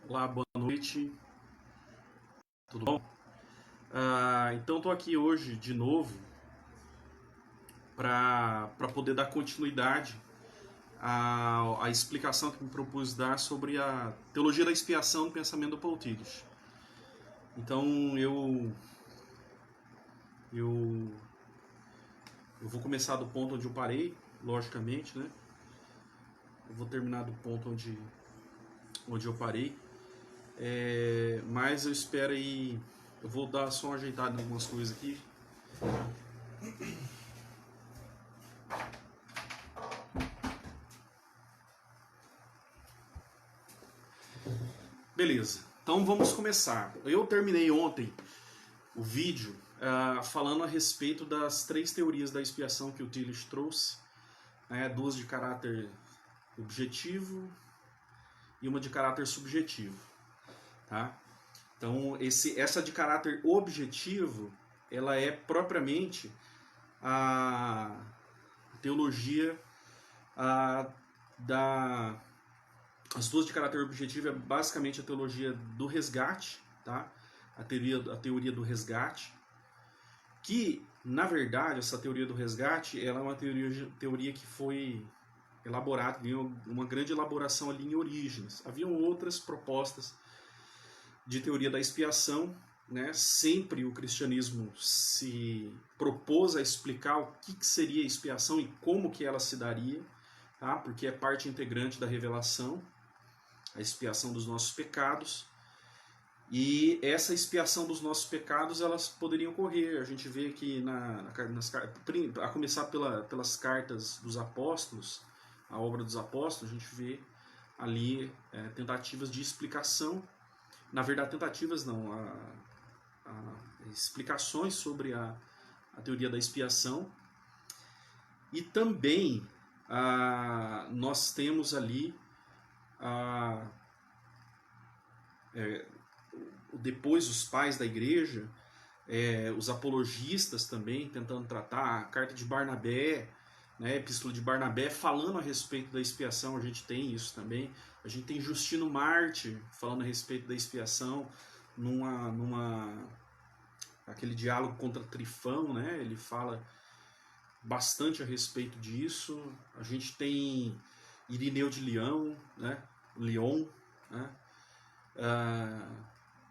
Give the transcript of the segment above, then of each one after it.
Olá, boa noite, tudo bom? Então estou aqui hoje de novo para poder dar continuidade à explicação que me propus dar sobre a teologia da expiação do pensamento do Paul Tillich. Então eu vou começar do ponto onde eu parei, logicamente, né? Eu vou terminar do ponto onde eu parei, mas eu espero aí. Eu vou dar só uma ajeitada em algumas coisas aqui. Beleza, então vamos começar. Eu terminei ontem o vídeo falando a respeito das três teorias da expiação que o Tillich trouxe, né, duas de caráter objetivo e uma de caráter subjetivo. Tá? Então, essa de caráter objetivo, ela é propriamente a teologia as duas de caráter objetivo é basicamente a teologia do resgate, tá? A teoria do resgate, que, na verdade, essa teoria do resgate ela é uma teoria que foi elaborada, havia uma grande elaboração ali em Orígenes. Haviam outras propostas de teoria da expiação, né? Sempre o cristianismo se propôs a explicar o que seria a expiação e como que ela se daria, tá? Porque é parte integrante da revelação, a expiação dos nossos pecados. E essa expiação dos nossos pecados, elas poderiam ocorrer. A gente vê que, a começar pelas cartas dos apóstolos, a obra dos apóstolos, a gente vê ali tentativas de explicação. Na verdade, tentativas não, explicações sobre a teoria da expiação. E também nós temos ali depois os pais da igreja, os apologistas também tentando tratar a carta de Barnabé, né, a epístola de Barnabé falando a respeito da expiação. A gente tem isso também. A gente tem Justino Mártir falando a respeito da expiação aquele diálogo contra Trifão, né, ele fala bastante a respeito disso. A gente tem Irineu de Lyon, né,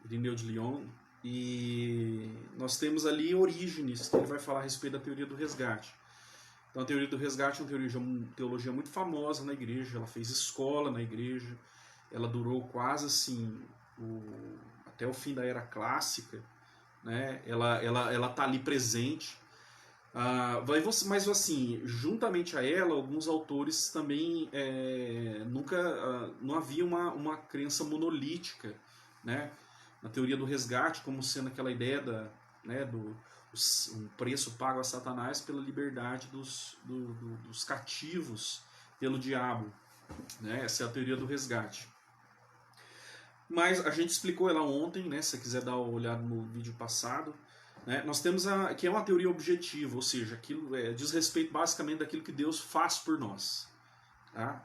Irineu de Lyon, e nós temos ali Orígenes, que ele vai falar a respeito da teoria do resgate. Então a teoria do resgate é uma teologia muito famosa na igreja, ela fez escola na igreja, ela durou quase assim até o fim da era clássica, né? Ela tá ali presente. Mas assim, juntamente a ela, alguns autores também não havia uma crença monolítica, né, na teoria do resgate, como sendo aquela ideia um preço pago a Satanás pela liberdade dos cativos pelo diabo, né? Essa é a teoria do resgate. Mas a gente explicou ela ontem, né? Se você quiser dar uma olhada no vídeo passado, né? Nós temos que é uma teoria objetiva, ou seja, aquilo diz respeito basicamente daquilo que Deus faz por nós, tá?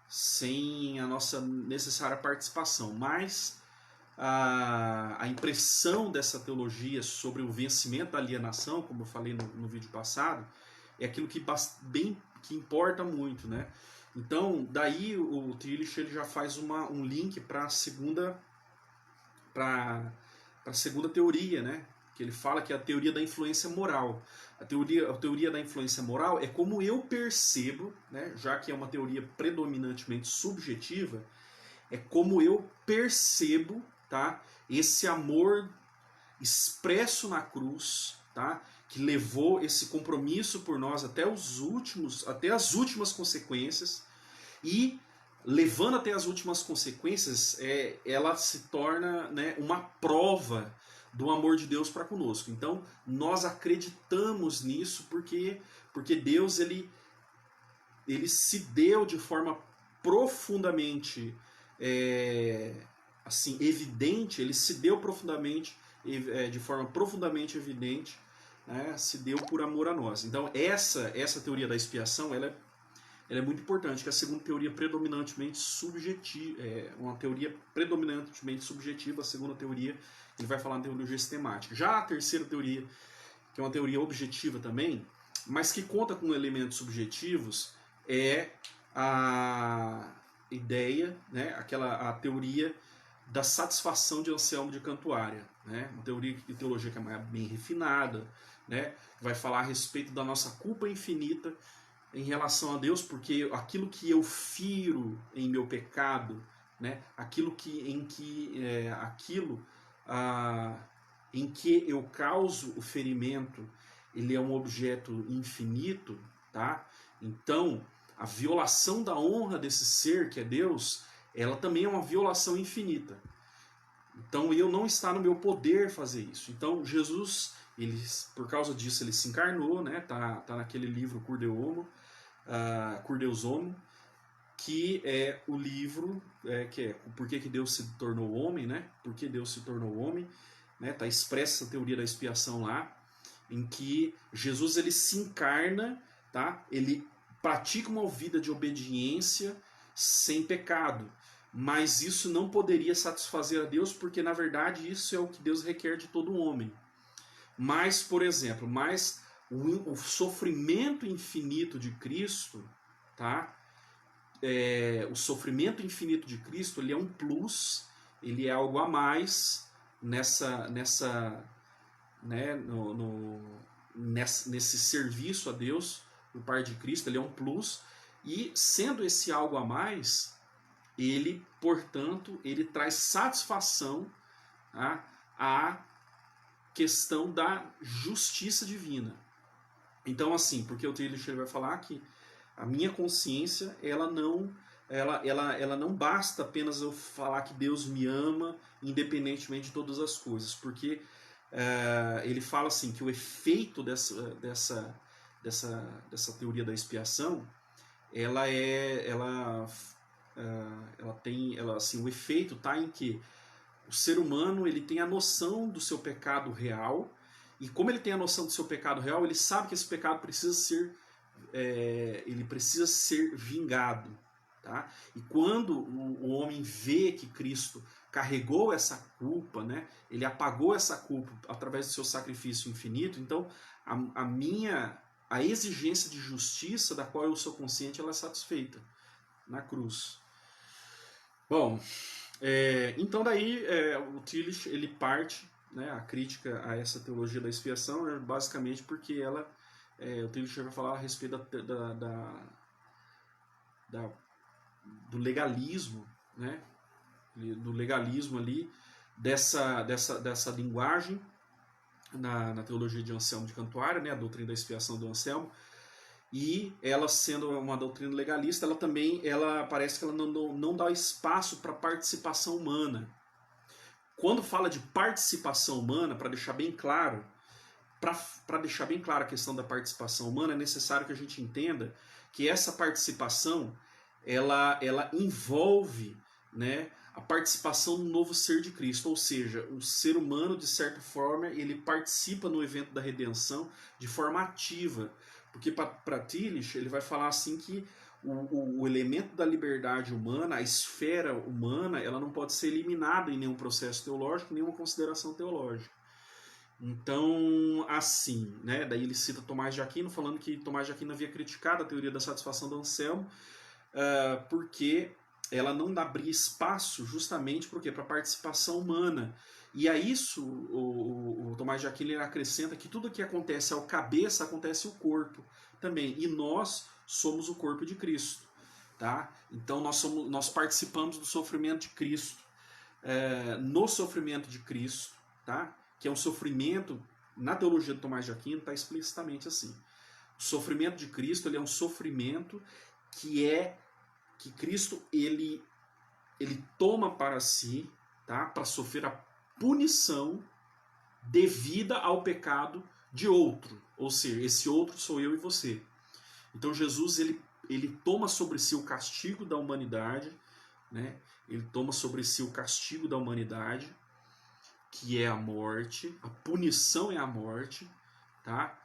Sem a nossa necessária participação. Mas a impressão dessa teologia sobre o vencimento da alienação, como eu falei no vídeo passado, é aquilo que importa muito, né? Então, daí o Tillich ele já faz um link para a segunda teoria, né? Que ele fala que é a teoria da influência moral. A teoria da influência moral é como eu percebo, né? Já que é uma teoria predominantemente subjetiva, é como eu percebo, tá? Esse amor expresso na cruz, tá? Que levou esse compromisso por nós até as últimas consequências, e levando até as últimas consequências, ela se torna, né, uma prova do amor de Deus para conosco. Então nós acreditamos nisso porque Deus ele se deu de forma profundamente assim evidente, ele se deu de forma profundamente evidente, né, se deu por amor a nós. Então essa teoria da expiação ela ela é muito importante, que é a segunda teoria predominantemente subjetiva, uma teoria predominantemente subjetiva, a segunda teoria ele vai falar na teologia sistemática. Já a terceira teoria, que é uma teoria objetiva também, mas que conta com elementos subjetivos, é a ideia, né, a teoria da satisfação de Anselmo de Cantuária, né, uma teoria de teologia que é bem refinada, né, vai falar a respeito da nossa culpa infinita em relação a Deus, porque aquilo que eu firo em meu pecado, né, aquilo em que eu causo o ferimento, ele é um objeto infinito, tá? Então, a violação da honra desse ser que é Deus, ela também é uma violação infinita. Então, eu não está no meu poder fazer isso. Então, Jesus, ele, por causa disso, ele se encarnou, né? Tá naquele livro Cur Deus Homo, que é o livro que é Por que Deus se tornou homem, né? Por que Deus se tornou homem, né? Tá expressa a teoria da expiação lá, em que Jesus ele se encarna, tá? Ele pratica uma vida de obediência sem pecado, mas isso não poderia satisfazer a Deus, porque na verdade isso é o que Deus requer de todo homem. Mas, por exemplo, o sofrimento infinito de Cristo, tá? O sofrimento infinito de Cristo, ele é um plus, ele é algo a mais nesse serviço a Deus por parte de Cristo, ele é um plus, e sendo esse algo a mais, ele, portanto, ele traz satisfação, tá, à questão da justiça divina. Então, assim, porque o Tillich vai falar que a minha consciência, ela não basta apenas eu falar que Deus me ama, independentemente de todas as coisas, porque ele fala assim que o efeito dessa teoria da expiação, o efeito está em que o ser humano ele tem a noção do seu pecado real, e como ele tem a noção do seu pecado real, ele sabe que esse pecado precisa ser vingado, tá? E quando o homem vê que Cristo carregou essa culpa, né? Ele apagou essa culpa através do seu sacrifício infinito, então a exigência de justiça da qual eu sou consciente, ela é satisfeita na cruz. Bom, então daí o Tillich ele parte, né, a crítica a essa teologia da expiação é basicamente porque o Tillich vai falar a respeito do legalismo, né, do legalismo ali, dessa linguagem na teologia de Anselmo de Cantuária, né, a doutrina da expiação do Anselmo, e ela sendo uma doutrina legalista, ela parece que ela não dá espaço para participação humana. Quando fala de participação humana, para deixar bem claro, a questão da participação humana, é necessário que a gente entenda que essa participação ela envolve, né, a participação no novo ser de Cristo, ou seja, o ser humano, de certa forma, ele participa no evento da redenção de forma ativa, porque para Tillich ele vai falar assim que o elemento da liberdade humana, a esfera humana, ela não pode ser eliminada em nenhum processo teológico, nenhuma consideração teológica. Então, assim, né, daí ele cita Tomás de Aquino, falando que Tomás de Aquino havia criticado a teoria da satisfação do Anselmo, porque ela não abria espaço justamente para a participação humana. E a isso o Tomás de Aquino ele acrescenta que tudo que acontece ao cabeça, acontece ao corpo também. E nós somos o corpo de Cristo. Tá? Então nós participamos do sofrimento de Cristo. No sofrimento de Cristo, tá? Que é um sofrimento, na teologia de Tomás de Aquino está explicitamente assim. O sofrimento de Cristo ele é um sofrimento que Cristo ele toma para si, tá? Para sofrer a punição devida ao pecado de outro, ou seja, esse outro sou eu e você. Então Jesus ele toma sobre si o castigo da humanidade, né? Ele toma sobre si o castigo da humanidade, que é a morte, a punição é a morte, tá?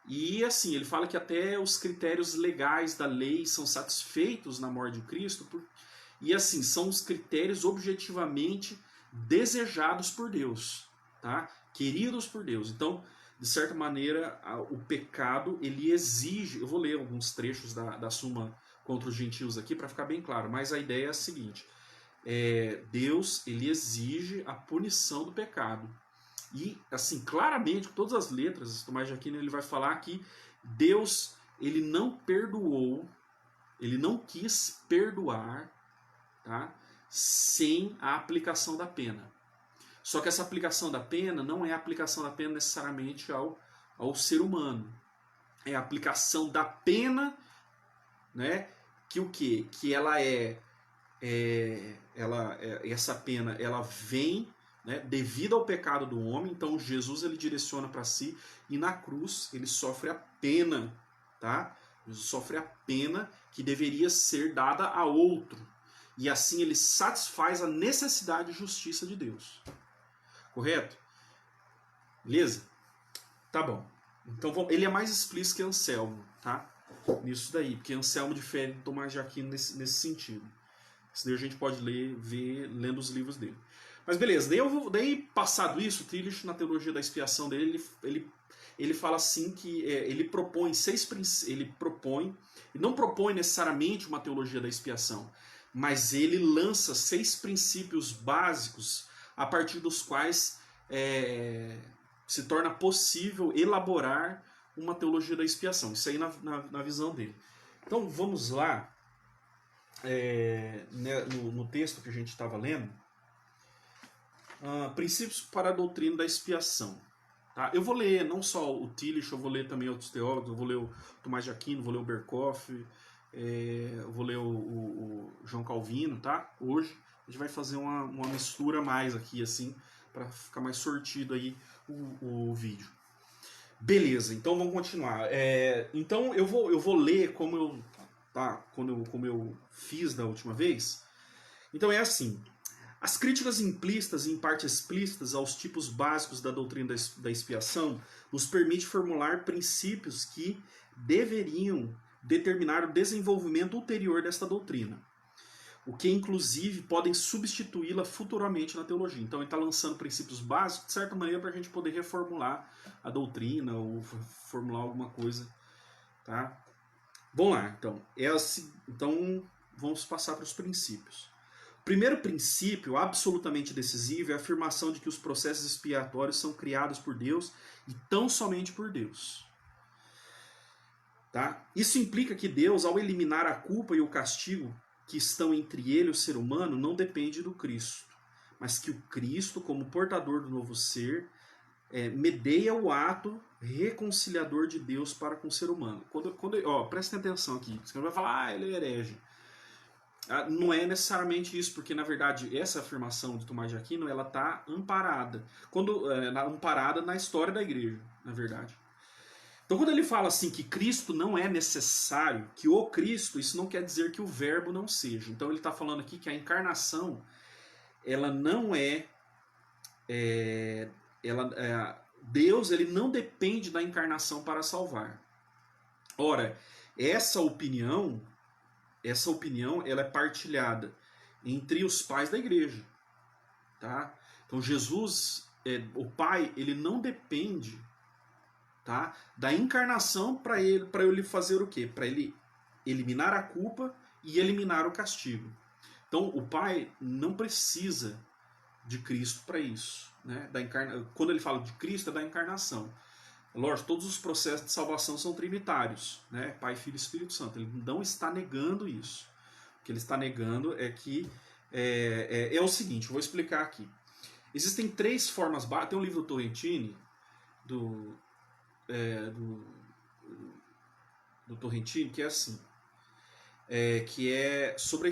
E assim, ele fala que até os critérios legais da lei são satisfeitos na morte de Cristo, e assim, são os critérios objetivamente desejados por Deus, tá? Queridos por Deus. Então, de certa maneira, o pecado, ele exige... Eu vou ler alguns trechos da Suma contra os gentios aqui para ficar bem claro, mas a ideia é a seguinte: Deus, ele exige a punição do pecado. E, assim, claramente, com todas as letras, Tomás de Aquino ele vai falar que Deus, ele não perdoou, ele não quis perdoar, tá, sem a aplicação da pena. Só que essa aplicação da pena não é a aplicação da pena necessariamente ao ser humano. É a aplicação da pena, né, que o quê? Que ela essa pena, ela vem, né, devido ao pecado do homem. Então Jesus, ele direciona para si, e na cruz ele sofre a pena, tá? Jesus sofre a pena que deveria ser dada a outro, e assim ele satisfaz a necessidade de justiça de Deus. Correto? Beleza? Tá bom. Então ele é mais explícito que Anselmo, tá? Nisso daí, porque Anselmo difere de Tomás de Aquino nesse sentido. Isso daí a gente pode ver lendo os livros dele. Mas beleza, daí passado isso, Tillich, na teologia da expiação dele, ele fala assim que ele não propõe necessariamente uma teologia da expiação, mas ele lança 6 princípios básicos a partir dos quais se torna possível elaborar uma teologia da expiação. Isso aí na visão dele. Então vamos lá, no texto que a gente estava lendo, princípios para a doutrina da expiação. Tá? Eu vou ler não só o Tillich, eu vou ler também outros teólogos, eu vou ler o Tomás de Aquino, vou ler o Berkoff, eu vou ler o João Calvino, tá? Hoje a gente vai fazer uma mistura mais aqui, assim, para ficar mais sortido aí o vídeo. Beleza, então vamos continuar. Então eu vou ler como eu fiz da última vez. Então é assim: as críticas implícitas e em parte explícitas aos tipos básicos da doutrina da expiação nos permite formular princípios que deveriam determinar o desenvolvimento ulterior desta doutrina, o que inclusive podem substituí-la futuramente na teologia. Então ele está lançando princípios básicos, de certa maneira, para a gente poder reformular a doutrina ou formular alguma coisa. Tá? Vamos lá, então. Então vamos passar para os princípios. O primeiro princípio, absolutamente decisivo, é a afirmação de que os processos expiatórios são criados por Deus e tão somente por Deus. Tá? Isso implica que Deus, ao eliminar a culpa e o castigo que estão entre ele e o ser humano, não depende do Cristo, mas que o Cristo, como portador do novo ser, medeia o ato reconciliador de Deus para com o ser humano. Prestem atenção aqui, você vai falar, ele é herege. Não é necessariamente isso, porque na verdade essa afirmação de Tomás de Aquino, ela está amparada, amparada na história da igreja, na verdade. Então quando ele fala assim que Cristo não é necessário, que o Cristo, isso não quer dizer que o verbo não seja. Então ele está falando aqui que a encarnação, ela não Deus, ele não depende da encarnação para salvar. Ora, essa opinião ela é partilhada entre os pais da igreja, tá? Então Jesus, o Pai, ele não depende, tá, da encarnação para ele fazer o quê? Para ele eliminar a culpa e eliminar o castigo. Então o Pai não precisa de Cristo para isso, né? Quando ele fala de Cristo, é da encarnação. Lógico, todos os processos de salvação são trinitários, né? Pai, Filho e Espírito Santo. Ele não está negando isso. O que ele está negando é que é o seguinte, eu vou explicar aqui. Existem 3 formas básicas. Tem um livro do Torrentini, do Torrentini, que é assim, que é sobre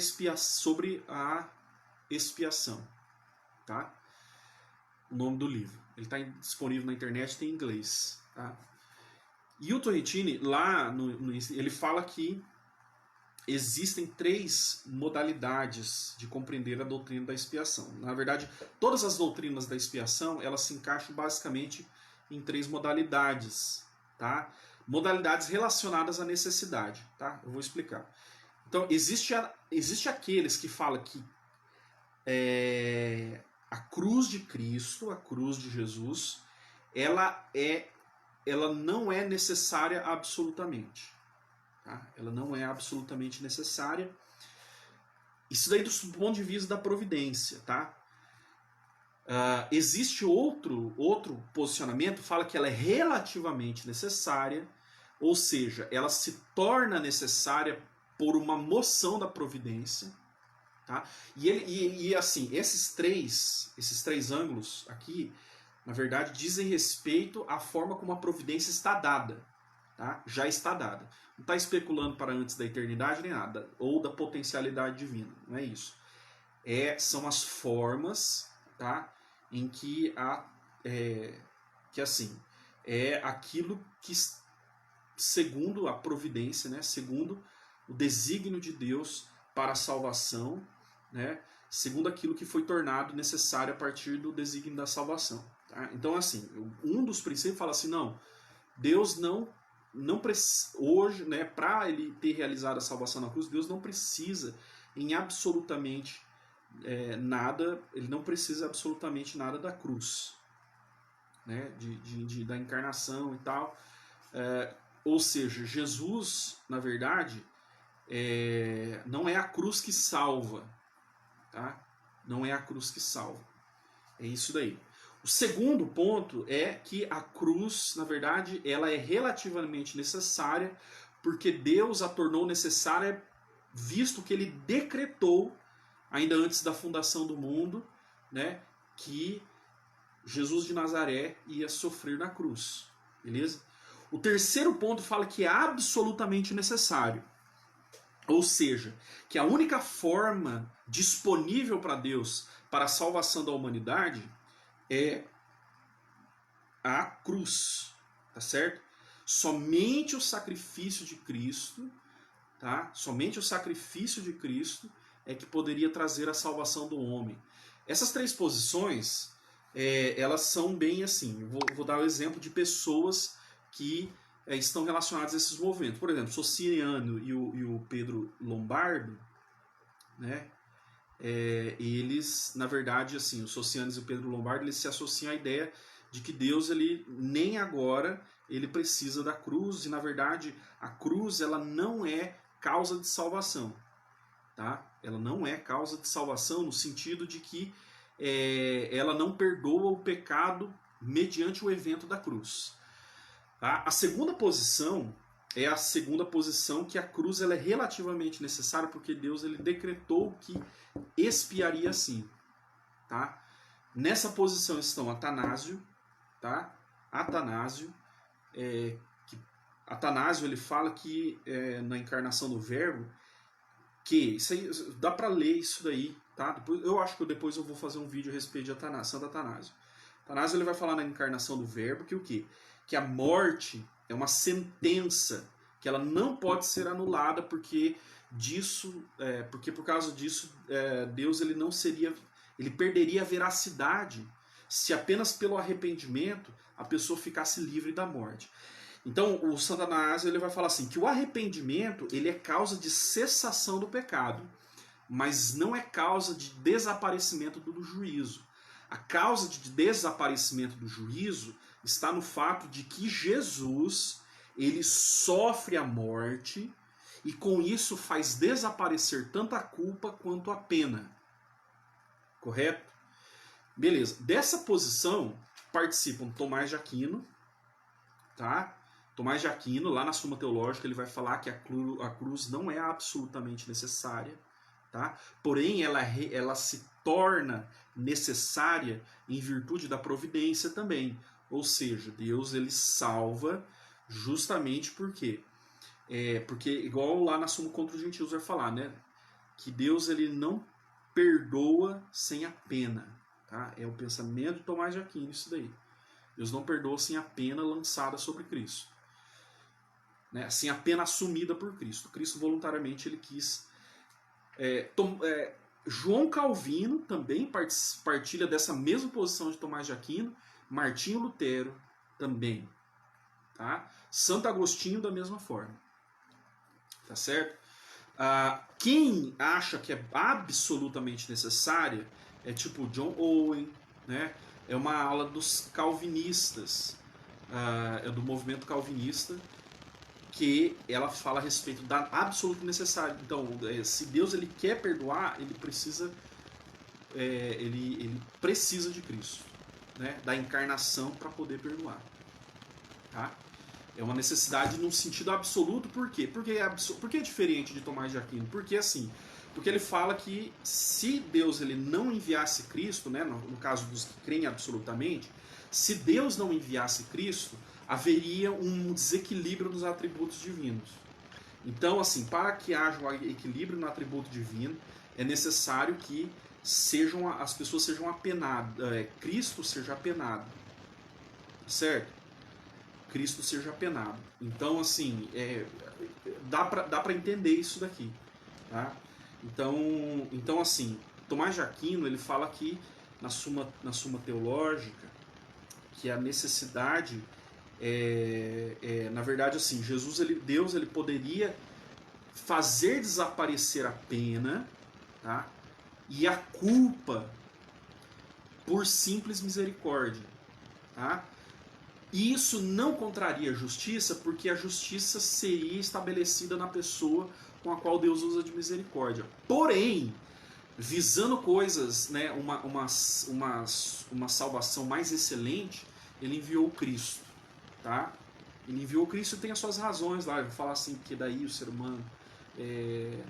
a expiação, tá? O nome do livro. Ele está disponível na internet, tem em inglês. Tá? E o Torrentini, lá ele fala que existem 3 modalidades de compreender a doutrina da expiação. Na verdade, todas as doutrinas da expiação, elas se encaixam basicamente em 3 modalidades. Tá? modalidades relacionadas à necessidade, tá? Eu vou explicar. Então, existe aqueles que falam que a cruz de Cristo, a cruz de Jesus, ela não é necessária absolutamente. Tá? Ela não é absolutamente necessária. Isso daí do ponto de vista da providência, tá? Existe outro posicionamento, fala que ela é relativamente necessária, ou seja, ela se torna necessária por uma moção da providência, tá? E assim, esses três ângulos aqui, na verdade, dizem respeito à forma como a providência está dada, tá? Já está dada. Não está especulando para antes da eternidade nem nada, ou da potencialidade divina, não é isso. São as formas, tá? Em que é aquilo que, segundo a providência, né? Segundo o desígnio de Deus para a salvação, né? Segundo aquilo que foi tornado necessário a partir do desígnio da salvação. Tá? Então, assim, um dos princípios fala assim, não, Deus não precisa, hoje, né, para ele ter realizado a salvação na cruz, Deus não precisa em absolutamente nada, ele não precisa absolutamente nada da cruz, né, da encarnação e tal. Ou seja, Jesus, na verdade, não é a cruz que salva, tá? Não é a cruz que salva. É isso daí. O segundo ponto é que a cruz, na verdade, ela é relativamente necessária porque Deus a tornou necessária, visto que ele decretou, ainda antes da fundação do mundo, né, que Jesus de Nazaré ia sofrer na cruz. Beleza? O terceiro ponto fala que é absolutamente necessário. Ou seja, que a única forma disponível para Deus para a salvação da humanidade é a cruz, tá certo? Somente o sacrifício de Cristo, tá? Somente o sacrifício de Cristo é que poderia trazer a salvação do homem. Essas três posições, elas são bem assim. Vou dar o exemplo de pessoas que estão relacionadas a esses movimentos. Por exemplo, Sociniano e o Pedro Lombardo, né? Eles, na verdade, assim, os Socinianos e o Pedro Lombardo, eles se associam à ideia de que Deus, ele nem agora, ele precisa da cruz, e na verdade a cruz, ela não é causa de salvação, tá? Ela não é causa de salvação no sentido de que ela não perdoa o pecado mediante o evento da cruz. Tá? A segunda posição é a segunda posição, que a cruz ela é relativamente necessária porque Deus ele decretou que expiaria assim. Tá? Nessa posição estão Atanásio, tá? Atanásio ele fala que na encarnação do Verbo, que isso aí, dá para ler isso daí, tá? Eu acho que depois eu vou fazer um vídeo a respeito de Santo Atanásio. Atanásio ele vai falar na encarnação do Verbo que o quê? Que a morte é uma sentença, que ela não pode ser anulada porque por causa disso Deus ele perderia a veracidade se apenas pelo arrependimento a pessoa ficasse livre da morte. Então o Santo Atanásio ele vai falar assim que o arrependimento ele é causa de cessação do pecado, mas não é causa de desaparecimento do juízo. A causa de desaparecimento do juízo está no fato de que Jesus ele sofre a morte e com isso faz desaparecer tanto a culpa quanto a pena. Correto? Beleza. Dessa posição participam Tomás de Aquino, tá? Tomás de Aquino, lá na Suma Teológica, ele vai falar que a cruz não é absolutamente necessária, tá? Porém, ela se torna necessária em virtude da providência também. Ou seja, Deus ele salva justamente porque igual lá na Suma contra os Gentios vai falar, né? Que Deus ele não perdoa sem a pena, tá? É o pensamento de Tomás de Aquino isso daí. Deus não perdoa sem a pena lançada sobre Cristo, né? Sem a pena assumida por Cristo. Cristo voluntariamente ele quis. João Calvino também partilha dessa mesma posição de Tomás de Aquino. Martinho Lutero também. tá? Santo Agostinho da mesma forma, tá certo? Quem acha que é absolutamente necessária é tipo John Owen, né? É uma aula dos calvinistas, é do movimento calvinista, que ela fala a respeito da absoluta necessidade. Então, se Deus ele quer perdoar, ele precisa de Cristo, né? Da encarnação para poder perdoar, tá? É uma necessidade num sentido absoluto. Por quê? Porque é diferente de Tomás de Aquino. Porque porque ele fala que se Deus ele não enviasse Cristo, né, no caso dos que creem absolutamente, se Deus não enviasse Cristo, haveria um desequilíbrio nos atributos divinos. Então, assim, para que haja um equilíbrio no atributo divino, é necessário que as pessoas sejam apenadas, Cristo seja apenado, certo? Cristo seja apenado. Então, assim, dá para entender isso daqui, tá? Então, assim, Tomás de Aquino ele fala aqui na Suma Teológica que a necessidade na verdade, assim, Deus ele poderia fazer desaparecer a pena, tá? E a culpa por simples misericórdia, tá? E isso não contraria a justiça, porque a justiça seria estabelecida na pessoa com a qual Deus usa de misericórdia. Porém, visando coisas, né, uma salvação mais excelente, ele enviou Cristo, tá? Ele enviou Cristo e tem as suas razões lá. Eu vou falar assim, que daí o ser humano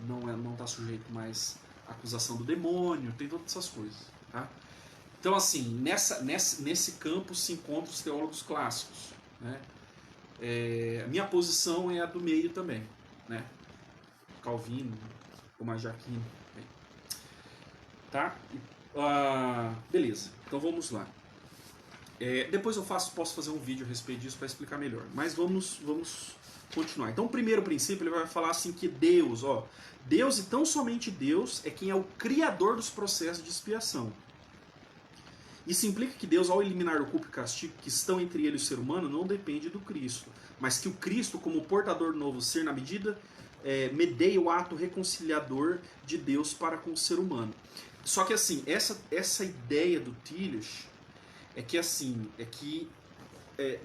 não está sujeito mais à acusação do demônio, tem todas essas coisas, tá? Então, assim, nesse campo se encontram os teólogos clássicos, né? A minha posição é a do meio também, né? Calvino, Tomás de Aquino, tá? Beleza, então vamos lá. Depois eu posso fazer um vídeo a respeito disso para explicar melhor, mas vamos continuar. Então, o primeiro princípio, ele vai falar assim que Deus e tão somente Deus é quem é o criador dos processos de expiação. Isso implica que Deus, ao eliminar o culpa e castigo que estão entre ele e o ser humano, não depende do Cristo, mas que o Cristo, como portador do novo ser, na medida medeia o ato reconciliador de Deus para com o ser humano. Só que assim, essa ideia do Tillich é que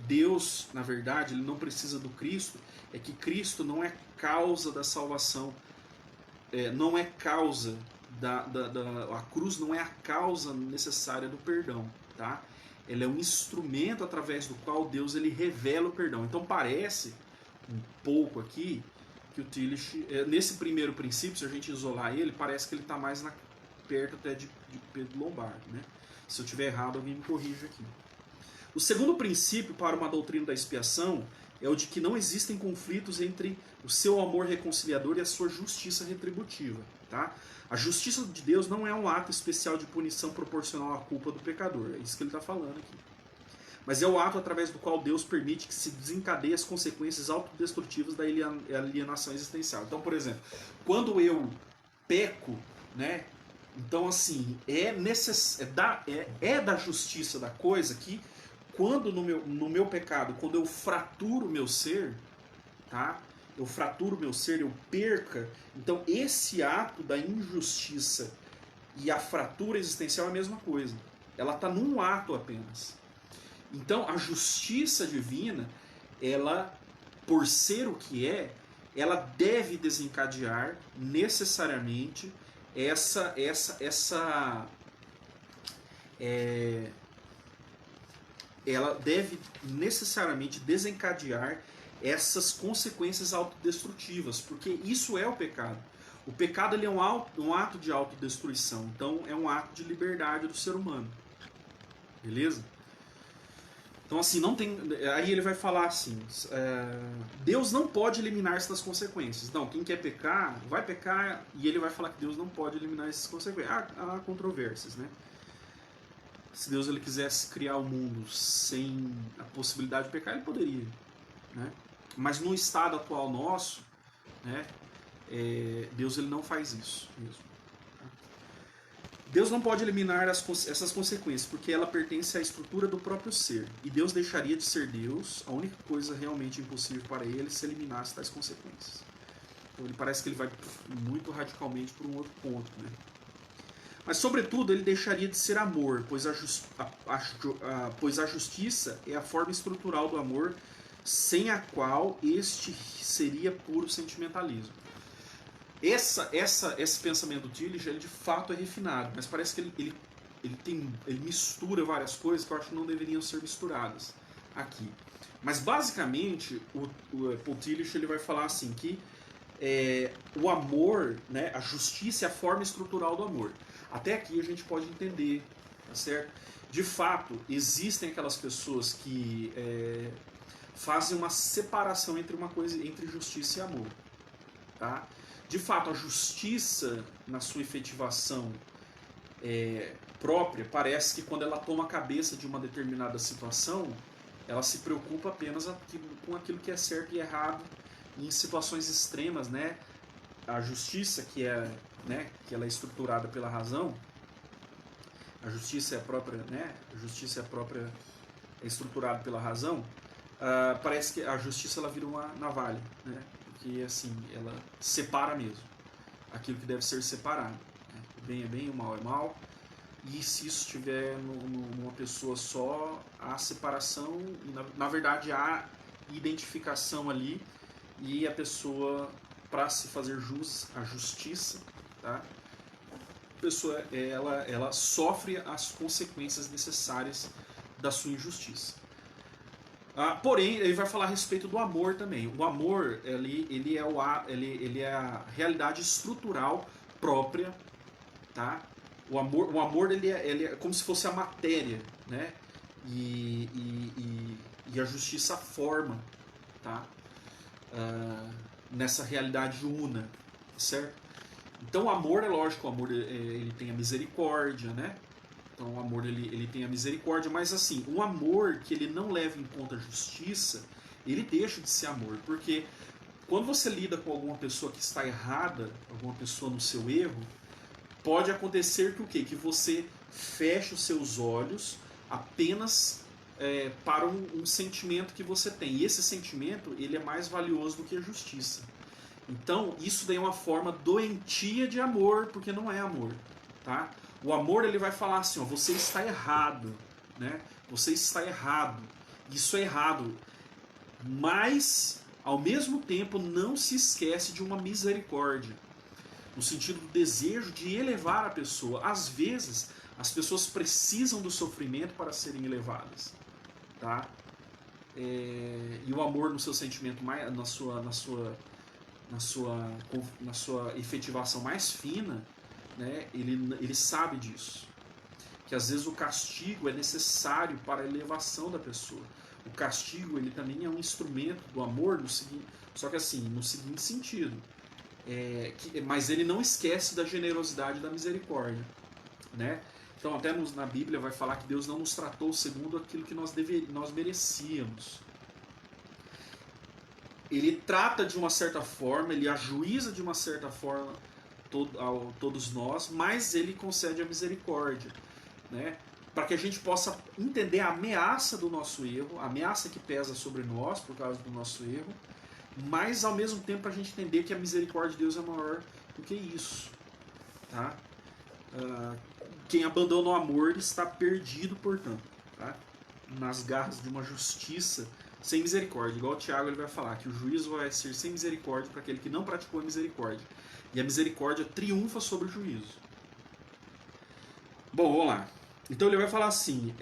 Deus, na verdade, ele não precisa do Cristo, é que Cristo não é causa da salvação, não é causa a cruz não é a causa necessária do perdão, tá? Ela é um instrumento através do qual Deus ele revela o perdão. Então parece um pouco aqui que o Tillich, nesse primeiro princípio, se a gente isolar ele, parece que ele está mais perto até de Pedro Lombardo, né? Se eu estiver errado, alguém me corrige aqui. O segundo princípio para uma doutrina da expiação é o de que não existem conflitos entre o seu amor reconciliador e a sua justiça retributiva, tá? A justiça de Deus não é um ato especial de punição proporcional à culpa do pecador, é isso que ele está falando aqui. Mas é o ato através do qual Deus permite que se desencadeiem as consequências autodestrutivas da alienação existencial. Então, por exemplo, quando eu peco, né? Então, assim, é da justiça da coisa que quando no meu pecado, quando eu fraturo o meu ser, tá? Eu fraturo o meu ser, eu perca. Então, esse ato da injustiça e a fratura existencial é a mesma coisa. Ela está num ato apenas. Então, a justiça divina, ela, por ser o que ela deve desencadear necessariamente ela deve necessariamente desencadear essas consequências autodestrutivas, porque isso é o pecado. O pecado ele é um ato de autodestruição, então é um ato de liberdade do ser humano. Beleza? Então assim, não tem. Aí ele vai falar assim: Deus não pode eliminar essas consequências. Então, quem quer pecar, vai pecar, e ele vai falar que Deus não pode eliminar essas consequências. Há controvérsias, né? Se Deus ele quisesse criar o mundo sem a possibilidade de pecar, ele poderia, né? Mas no estado atual nosso, né, Deus ele não faz isso mesmo. Deus não pode eliminar essas consequências, porque ela pertence à estrutura do próprio ser. E Deus deixaria de ser Deus, a única coisa realmente impossível para ele se eliminasse tais consequências. Então ele parece que ele vai muito radicalmente para um outro ponto, né? Mas, sobretudo, ele deixaria de ser amor, pois a justiça é a forma estrutural do amor, sem a qual este seria puro sentimentalismo. Esse pensamento do Tillich, ele de fato é refinado, mas parece que ele mistura várias coisas que eu acho que não deveriam ser misturadas aqui. Mas, basicamente, o Tillich ele vai falar assim que o amor, né, a justiça é a forma estrutural do amor. Até aqui a gente pode entender, tá certo? De fato, existem aquelas pessoas que fazem uma separação entre uma coisa, entre justiça e amor, tá? De fato, a justiça na sua efetivação própria, parece que quando ela toma a cabeça de uma determinada situação, ela se preocupa apenas com aquilo que é certo e errado. Em situações extremas, né, a justiça que ela é estruturada pela razão, a justiça é própria, né, a justiça é estruturada pela razão, parece que a justiça ela vira uma navalha, né, porque assim ela separa mesmo aquilo que deve ser separado, né? O bem é bem, o mal é mal, e se isso estiver numa pessoa só, há separação e na verdade há identificação ali. E a pessoa, para se fazer a justiça, tá? A pessoa ela sofre as consequências necessárias da sua injustiça. Porém, ele vai falar a respeito do amor também. O amor ele é a realidade estrutural própria, tá? O amor ele é como se fosse a matéria, né? E a justiça a forma, tá? Nessa realidade una, certo? Então o amor, é lógico, o amor ele tem a misericórdia, né? Então o amor ele tem a misericórdia, mas assim, um amor que ele não leva em conta a justiça, ele deixa de ser amor, porque quando você lida com alguma pessoa que está errada, alguma pessoa no seu erro, pode acontecer que o quê? Que você feche os seus olhos apenas para um sentimento que você tem. E esse sentimento ele é mais valioso do que a justiça. Então, isso daí é uma forma doentia de amor, porque não é amor. Tá? O amor ele vai falar assim, ó, você está errado. Né? Você está errado. Isso é errado. Mas, ao mesmo tempo, não se esquece de uma misericórdia. No sentido do desejo de elevar a pessoa. Às vezes, as pessoas precisam do sofrimento para serem elevadas. Tá? E o amor no seu sentimento mais, na sua efetivação mais fina, né, ele sabe disso, que às vezes o castigo é necessário para a elevação da pessoa. O castigo ele também é um instrumento do amor, só que assim, no seguinte sentido, mas ele não esquece da generosidade e da misericórdia, né? Então até na Bíblia vai falar que Deus não nos tratou segundo aquilo que nós merecíamos. Ele trata de uma certa forma, ele ajuiza de uma certa forma todos nós, mas ele concede a misericórdia, né? Para que a gente possa entender a ameaça do nosso erro, a ameaça que pesa sobre nós por causa do nosso erro, mas ao mesmo tempo para a gente entender que a misericórdia de Deus é maior do que isso, tá? Quem abandona o amor está perdido, portanto, tá? Nas garras de uma justiça sem misericórdia. Igual o Tiago ele vai falar que o juízo vai ser sem misericórdia para aquele que não praticou a misericórdia. E a misericórdia triunfa sobre o juízo. Bom, vamos lá. Então ele vai falar assim,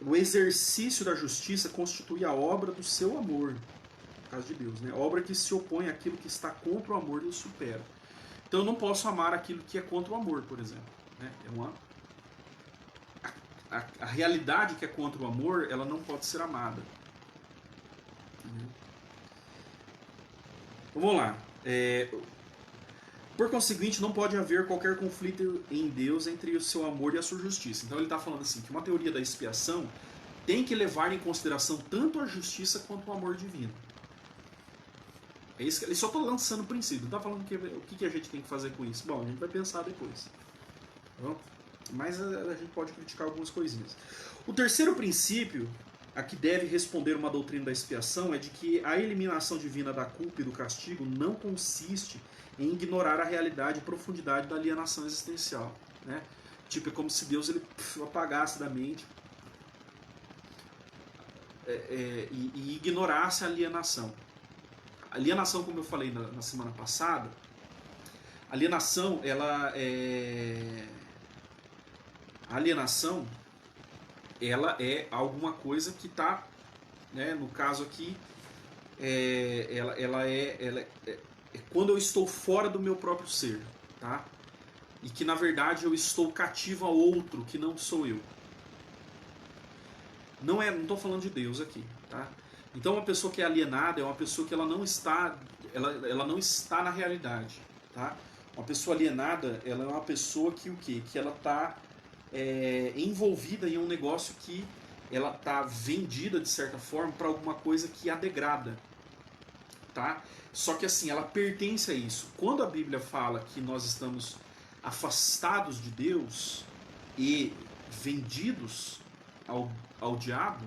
o exercício da justiça constitui a obra do seu amor, no caso de Deus, né? Obra que se opõe àquilo que está contra o amor e o supera. Então eu não posso amar aquilo que é contra o amor, por exemplo. Né? A realidade que é contra o amor, ela não pode ser amada. Então, vamos lá. Por conseguinte, não pode haver qualquer conflito em Deus entre o seu amor e a sua justiça. Então ele está falando assim, que uma teoria da expiação tem que levar em consideração tanto a justiça quanto o amor divino. É isso que ele só está lançando o princípio, não está falando o que a gente tem que fazer com isso. Bom, a gente vai pensar depois. Tá bom? Mas a gente pode criticar algumas coisinhas. O terceiro princípio a que deve responder uma doutrina da expiação é de que a eliminação divina da culpa e do castigo não consiste em ignorar a realidade e profundidade da alienação existencial. Né? Tipo, é como se Deus ele apagasse da mente e ignorasse a alienação. A alienação, como eu falei na semana passada, a alienação, a alienação, ela é alguma coisa que está, né, no caso aqui, ela é quando eu estou fora do meu próprio ser, tá? E que na verdade eu estou cativo a outro que não sou eu. Não estou falando de Deus aqui, tá? Então uma pessoa que é alienada é uma pessoa que ela não está na realidade, tá? Uma pessoa alienada, ela é uma pessoa que o quê? Que ela está envolvida em um negócio que ela está vendida de certa forma para alguma coisa que a degrada, tá? Só que assim, ela pertence a isso. Quando a Bíblia fala que nós estamos afastados de Deus e vendidos ao diabo,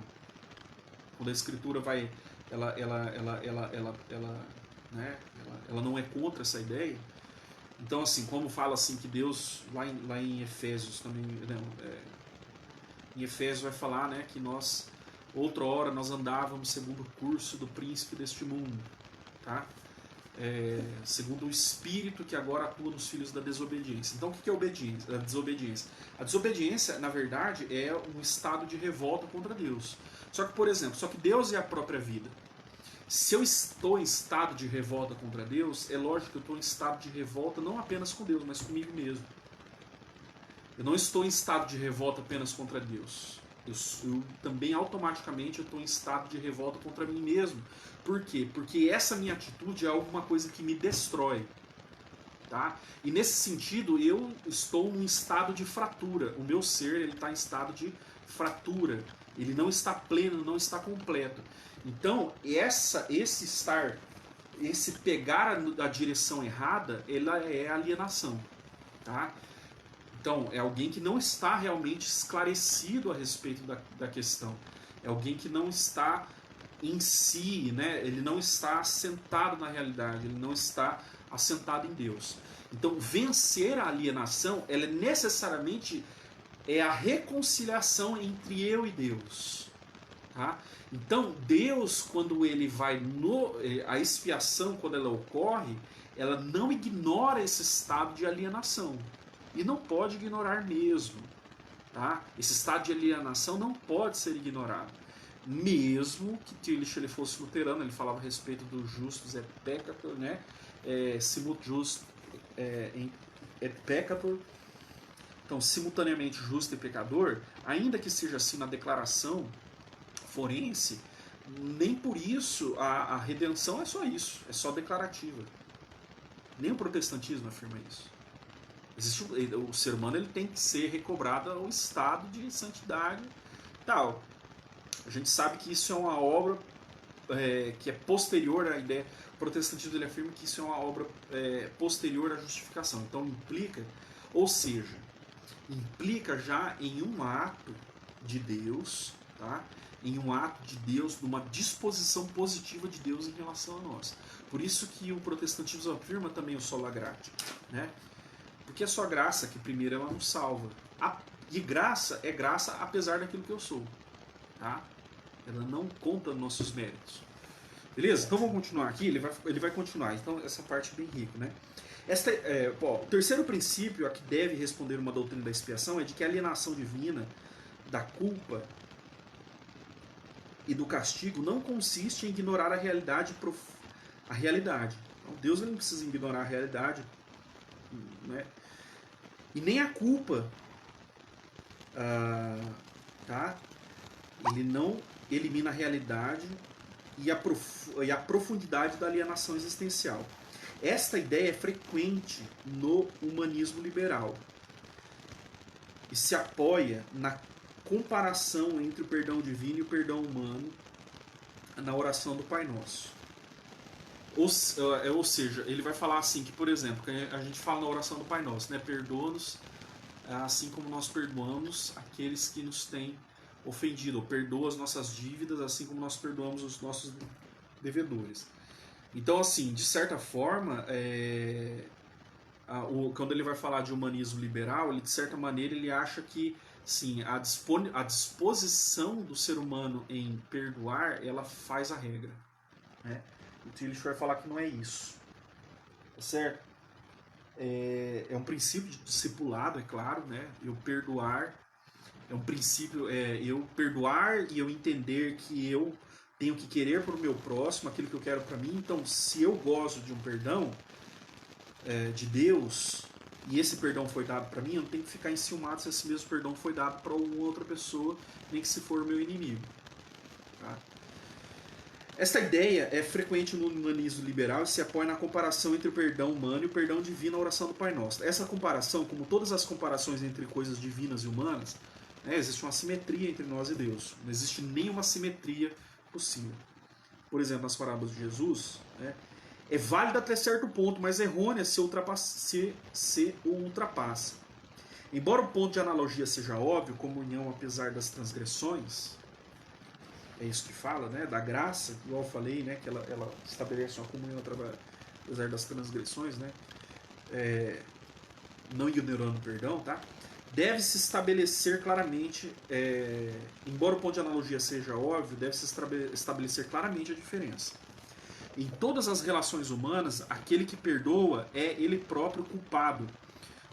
quando a Escritura vai, ela não é contra essa ideia. Então, assim, como fala assim que Deus, lá em Efésios também, em Efésios vai falar, né, que nós, outrora, nós andávamos segundo o curso do príncipe deste mundo, tá? Segundo o espírito que agora atua nos filhos da desobediência. Então, o que é obediência? A desobediência. A desobediência, na verdade, é um estado de revolta contra Deus. Só que, por exemplo, Deus é a própria vida. Se eu estou em estado de revolta contra Deus, é lógico que eu estou em estado de revolta não apenas com Deus, mas comigo mesmo. Eu não estou em estado de revolta apenas contra Deus. Eu também automaticamente estou em estado de revolta contra mim mesmo. Por quê? Porque essa minha atitude é alguma coisa que me destrói. Tá? E nesse sentido, eu estou num estado de fratura. O meu ser está em estado de fratura. Ele não está pleno, não está completo. Então, esse pegar a direção errada, ela é alienação. Tá? Então, é alguém que não está realmente esclarecido a respeito da questão. É alguém que não está em si, né? Ele não está assentado na realidade, ele não está assentado em Deus. Então, vencer a alienação, ela necessariamente é a reconciliação entre eu e Deus. Tá? Então, Deus, quando ele vai a expiação, quando ela ocorre, ela não ignora esse estado de alienação. E não pode ignorar mesmo. Tá? Esse estado de alienação não pode ser ignorado. Mesmo que Tillich ele fosse luterano, ele falava a respeito do justus et peccator, né? Simut just et peccator. Então, simultaneamente justo e pecador, ainda que seja assim na declaração forense, nem por isso a redenção é só isso, é só declarativa. Nem o protestantismo afirma isso. O ser humano ele tem que ser recobrado ao estado de santidade tal. A gente sabe que isso é uma obra que é posterior à ideia. O protestantismo ele afirma que isso é uma obra posterior à justificação. Então implica já em um ato de Deus, tá? Em um ato de Deus, numa disposição positiva de Deus em relação a nós. Por isso que o protestantismo afirma também o sola gratia, né? Porque é só graça que primeiro ela nos salva. E graça é graça apesar daquilo que eu sou. Tá? Ela não conta nossos méritos. Beleza? Então vamos continuar aqui. Ele vai continuar. Então essa parte é bem rica, né? O terceiro princípio a que deve responder uma doutrina da expiação é de que a alienação divina da culpa e do castigo não consiste em ignorar a realidade. Então, Deus não precisa ignorar a realidade, né? E nem a culpa, tá? Ele não elimina a realidade e a profundidade da alienação existencial. Esta ideia é frequente no humanismo liberal e se apoia na comparação entre o perdão divino e o perdão humano na oração do Pai Nosso. Ou seja, ele vai falar assim que, por exemplo, que a gente fala na oração do Pai Nosso, né? Perdoa-nos assim como nós perdoamos aqueles que nos têm ofendido, ou perdoa as nossas dívidas, assim como nós perdoamos os nossos devedores. Então, assim, de certa forma, quando ele vai falar de humanismo liberal, ele, de certa maneira, ele acha que, sim, a disposição do ser humano em perdoar, ela faz a regra. Né? O Tillich vai falar que não é isso. Tá certo? É um princípio de discipulado, é claro, né? Eu perdoar é um princípio, eu perdoar e eu entender que eu tenho que querer para o meu próximo aquilo que eu quero para mim. Então, se eu gosto de um perdão de Deus e esse perdão foi dado para mim, eu não tenho que ficar enciumado se esse mesmo perdão foi dado para outra pessoa, nem que se for o meu inimigo. Tá? Esta ideia é frequente no humanismo liberal e se apoia na comparação entre o perdão humano e o perdão divino na oração do Pai Nosso. Essa comparação, como todas as comparações entre coisas divinas e humanas, existe uma simetria entre nós e Deus. Não existe nenhuma simetria possível. Por exemplo, nas parábolas de Jesus, é válida até certo ponto, mas errônea se o ultrapassa. Embora o ponto de analogia seja óbvio, comunhão apesar das transgressões, é isso que fala, né, da graça, igual eu falei, né, que ela estabelece uma comunhão apesar das transgressões, né, não ignorando o perdão, tá? Deve-se estabelecer claramente, embora o ponto de analogia seja óbvio, deve-se estabelecer claramente a diferença. Em todas as relações humanas, aquele que perdoa é ele próprio culpado,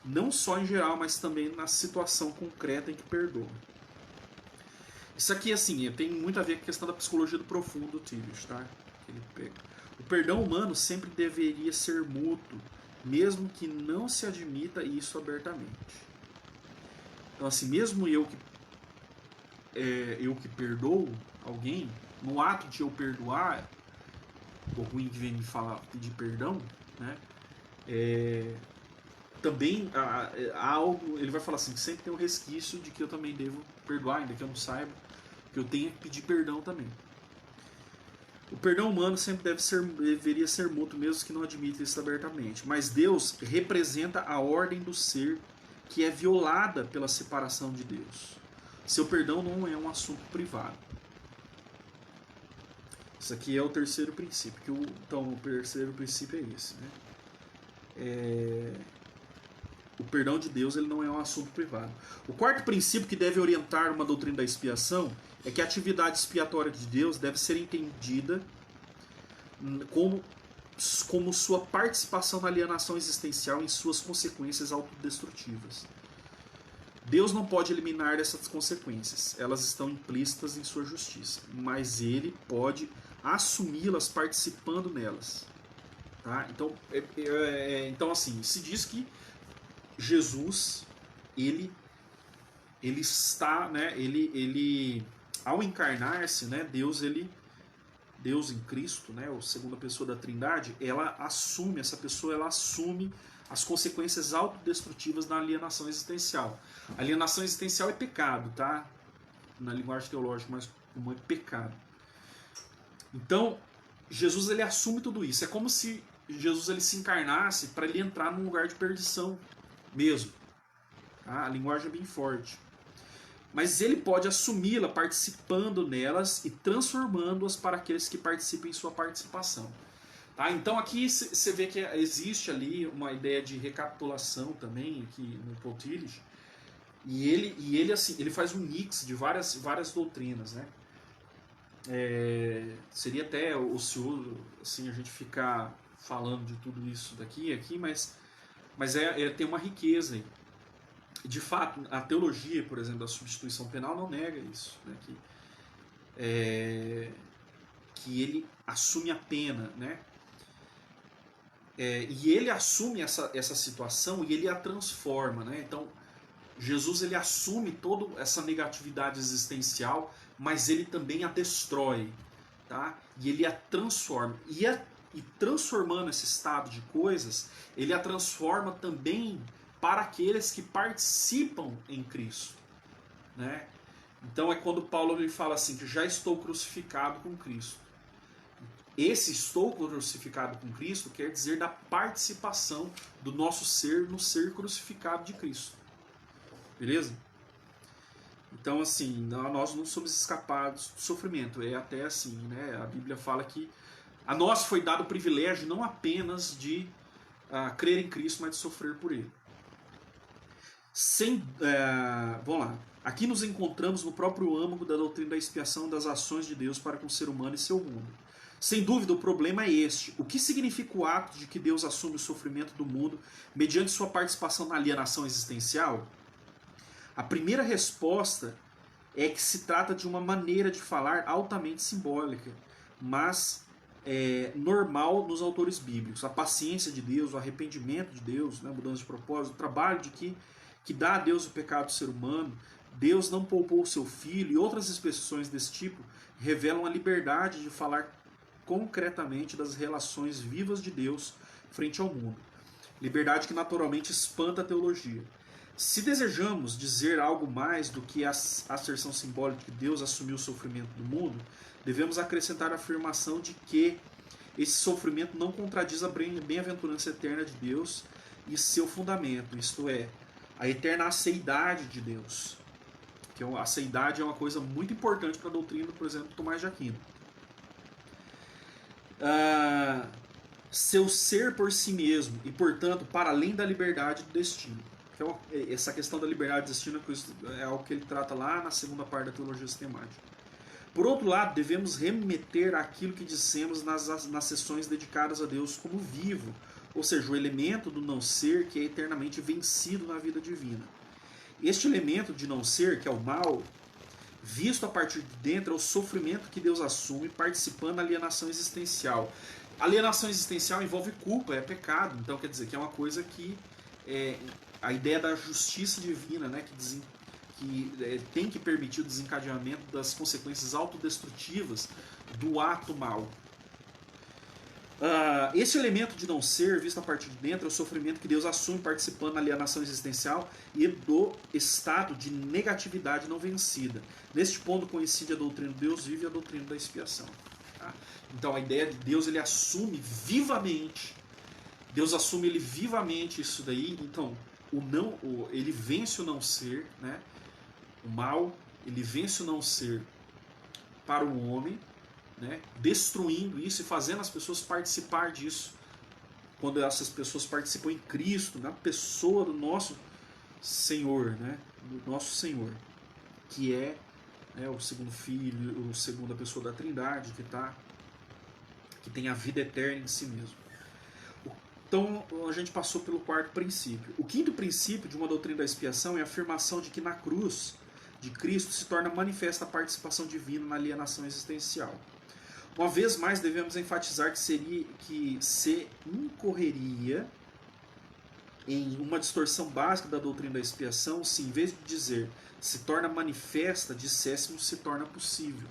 não só em geral, mas também na situação concreta em que perdoa. Isso aqui, assim, tem muito a ver com a questão da psicologia do profundo do Tillich, tá? O perdão humano sempre deveria ser mútuo, mesmo que não se admita isso abertamente. Então, assim, mesmo eu que perdoo alguém, no ato de eu perdoar, o ruim que vem me pedir perdão, né? Também há algo, ele vai falar assim, que sempre tem um resquício de que eu também devo perdoar, ainda que eu não saiba, que eu tenha que pedir perdão também. O perdão humano sempre deveria ser mútuo, mesmo que não admita isso abertamente. Mas Deus representa a ordem do ser que é violada pela separação de Deus. Seu perdão não é um assunto privado. Isso aqui é o terceiro princípio. Então, o terceiro princípio é esse. Né? O perdão de Deus ele não é um assunto privado. O quarto princípio que deve orientar uma doutrina da expiação é que a atividade expiatória de Deus deve ser entendida como sua participação na alienação existencial em suas consequências autodestrutivas. Deus não pode eliminar essas consequências, elas estão implícitas em sua justiça, mas ele pode assumi-las participando nelas. Tá? Então, assim, se diz que Jesus, ele está, né, ele ao encarnar-se, né, Deus em Cristo, né, a segunda pessoa da Trindade, essa pessoa assume as consequências autodestrutivas da alienação existencial. A alienação existencial é pecado, tá? Na linguagem teológica mais comum é pecado. Então, Jesus ele assume tudo isso. É como se Jesus ele se encarnasse para ele entrar num lugar de perdição mesmo. Tá? A linguagem é bem forte. Mas ele pode assumi-la participando nelas e transformando-as para aqueles que participem em sua participação. Tá? Então aqui você vê que existe ali uma ideia de recapitulação também aqui no Paul Tillich. E ele assim, ele faz um mix de várias doutrinas, né? Seria até ocioso assim, a gente ficar falando de tudo isso daqui, mas tem uma riqueza aí. De fato, a teologia, por exemplo, da substituição penal não nega isso, né? Que ele assume a pena, né? E ele assume essa situação e ele a transforma, né? Então, Jesus ele assume toda essa negatividade existencial, mas ele também a destrói, tá? E ele a transforma. E transformando esse estado de coisas, ele a transforma também para aqueles que participam em Cristo, né? Então é quando Paulo ele fala assim, que já estou crucificado com Cristo. Esse estou crucificado com Cristo quer dizer da participação do nosso ser no ser crucificado de Cristo. beleza? Então, assim, nós não somos escapados do sofrimento. É até assim, né? A Bíblia fala que a nós foi dado o privilégio não apenas de crer em Cristo, mas de sofrer por Ele. Vamos lá. Aqui nos encontramos no próprio âmago da doutrina da expiação das ações de Deus para com o ser humano e seu mundo. Sem dúvida, o problema é este. O que significa o ato de que Deus assume o sofrimento do mundo mediante sua participação na alienação existencial? A primeira resposta é que se trata de uma maneira de falar altamente simbólica, mas normal nos autores bíblicos. A paciência de Deus, o arrependimento de Deus, né, a mudança de propósito, o trabalho que dá a Deus o pecado do ser humano, Deus não poupou o seu filho, e outras expressões desse tipo revelam a liberdade de falar concretamente das relações vivas de Deus frente ao mundo. Liberdade que naturalmente espanta a teologia. Se desejamos dizer algo mais do que a asserção simbólica de que Deus assumiu o sofrimento do mundo, devemos acrescentar a afirmação de que esse sofrimento não contradiz a bem-aventurança eterna de Deus e seu fundamento, isto é, a eterna aceidade de Deus. Que a aceidade é uma coisa muito importante para a doutrina, por exemplo, de Tomás de Aquino. Seu ser por si mesmo e, portanto, para além da liberdade do destino. Então, essa questão da liberdade do destino é algo que ele trata lá na segunda parte da teologia sistemática. Por outro lado, devemos remeter àquilo que dissemos nas sessões dedicadas a Deus como vivo, ou seja, o elemento do não ser que é eternamente vencido na vida divina. Este elemento de não ser, que é o mal, visto a partir de dentro, é o sofrimento que Deus assume participando da alienação existencial. Alienação existencial envolve culpa, é pecado, então quer dizer que é uma coisa que a ideia da justiça divina, né, que tem que permitir o desencadeamento das consequências autodestrutivas do ato mal. Esse elemento de não ser, visto a partir de dentro, é o sofrimento que Deus assume participando da alienação existencial e do estado de negatividade não vencida. Neste ponto coincide a doutrina do Deus vivo e a doutrina da expiação. Tá? Então a ideia de Deus, ele assume vivamente, isso daí. Então ele vence o não ser, né? O mal, ele vence o não ser para o homem, né, destruindo isso e fazendo as pessoas participar disso. Quando essas pessoas participam em Cristo, na pessoa do nosso Senhor, né, do nosso Senhor, que é o segundo Filho, o segunda pessoa da Trindade, que tem a vida eterna em si mesmo. Então a gente passou pelo quarto princípio. O quinto princípio de uma doutrina da expiação é a afirmação de que na cruz de Cristo se torna manifesta a participação divina na alienação existencial. Uma vez mais, devemos enfatizar que se incorreria em uma distorção básica da doutrina da expiação se, em vez de dizer se torna manifesta, disséssemos se torna possível.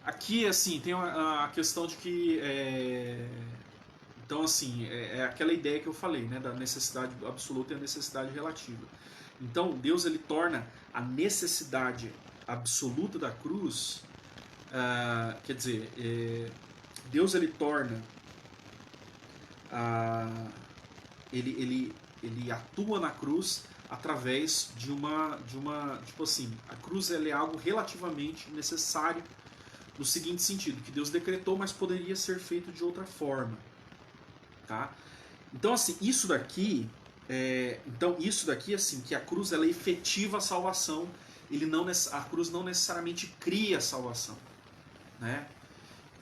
Aqui, assim, tem a questão de que... Então, assim, é aquela ideia que eu falei, né, da necessidade absoluta e a necessidade relativa. Então, Deus, ele torna a necessidade absoluta da cruz... quer dizer, Deus, ele torna ele atua na cruz através de uma tipo assim, a cruz, ela é algo relativamente necessário no seguinte sentido, que Deus decretou, mas poderia ser feito de outra forma, tá? Então, assim, isso daqui assim, que a cruz, ela efetiva a salvação. A cruz não necessariamente cria a salvação, né?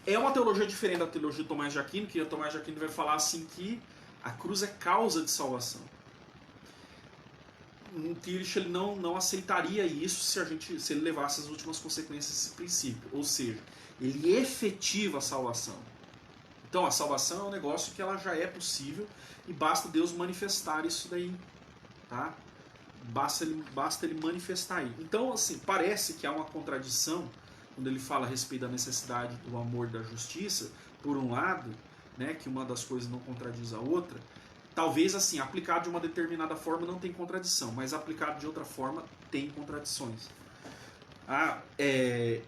É uma teologia diferente da teologia de Tomás de Aquino, que Tomás de Aquino vai falar assim que a cruz é causa de salvação. Tillich, ele não aceitaria isso se ele levasse as últimas consequências desse princípio, ou seja, ele efetiva a salvação. Então a salvação é um negócio que ela já é possível e basta Deus manifestar isso daí, tá? Basta ele manifestar aí. Então, assim, parece que há uma contradição quando ele fala a respeito da necessidade do amor e da justiça, por um lado, né, que uma das coisas não contradiz a outra. Talvez, assim, aplicado de uma determinada forma não tem contradição, mas aplicado de outra forma tem contradições.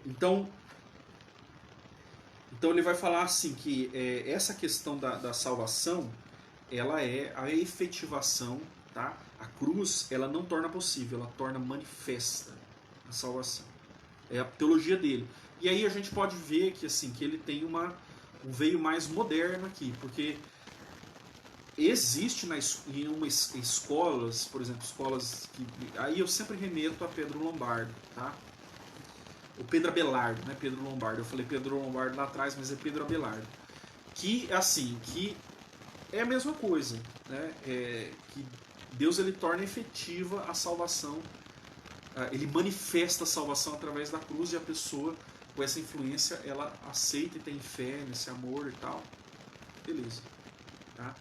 Então ele vai falar assim que essa questão da salvação, ela é a efetivação, tá? A cruz, ela não torna possível, ela torna manifesta a salvação. É a teologia dele. E aí a gente pode ver que, assim, que ele tem um veio mais moderno aqui, porque existe em umas escolas, por exemplo, escolas que... Aí eu sempre remeto a Pedro Lombardo, tá? O Pedro Abelardo, não é Pedro Lombardo. Eu falei Pedro Lombardo lá atrás, mas é Pedro Abelardo. Que, assim, que é a mesma coisa, né? Que Deus, ele torna efetiva a salvação, ele manifesta a salvação através da cruz, e a pessoa, com essa influência, ela aceita e tem fé nesse amor e tal. Beleza. Tá?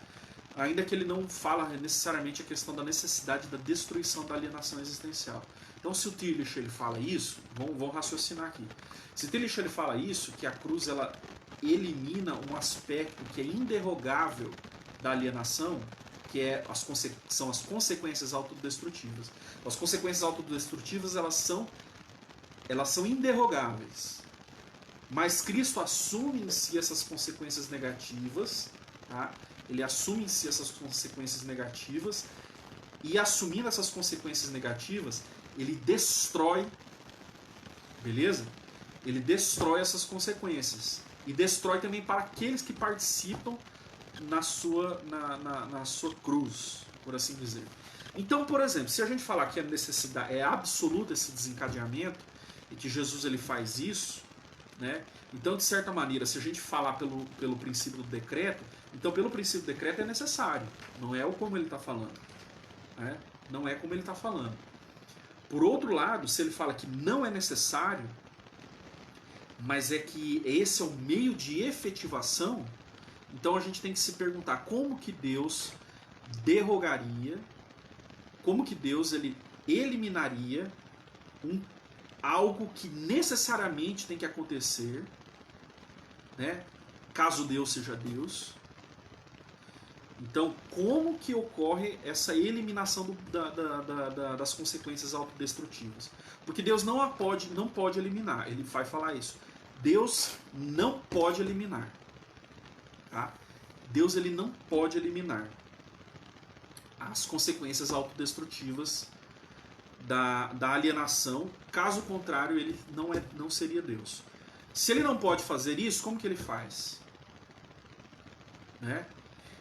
Ainda que ele não fala necessariamente a questão da necessidade da destruição da alienação existencial. Então, se o Tillich ele fala isso, vamos raciocinar aqui. Se o Tillich ele fala isso, que a cruz ela elimina um aspecto que é inderrogável da alienação, que são as consequências autodestrutivas. As consequências autodestrutivas elas são inderrogáveis. Mas Cristo assume em si essas consequências negativas, tá? Ele assume em si essas consequências negativas, e assumindo essas consequências negativas, ele destrói, beleza? Ele destrói essas consequências. E destrói também para aqueles que participam na sua cruz, por assim dizer. Então, por exemplo, se a gente falar que a necessidade é absoluta esse desencadeamento, e que Jesus ele faz isso, né? Então, de certa maneira, se a gente falar pelo princípio do decreto, então pelo princípio do decreto é necessário, não é o como ele está falando, né? Não é como ele está falando. Por outro lado, se ele fala que não é necessário, mas é que esse é o meio de efetivação, então a gente tem que se perguntar como que Deus derrogaria, como que Deus ele eliminaria algo que necessariamente tem que acontecer, né? Caso Deus seja Deus. Então, como que ocorre essa eliminação das consequências autodestrutivas? Porque Deus não pode eliminar. Ele vai falar isso. Deus não pode eliminar. Tá? Deus ele não pode eliminar as consequências autodestrutivas da alienação. Caso contrário, ele não seria Deus. Se ele não pode fazer isso, como que ele faz? Né?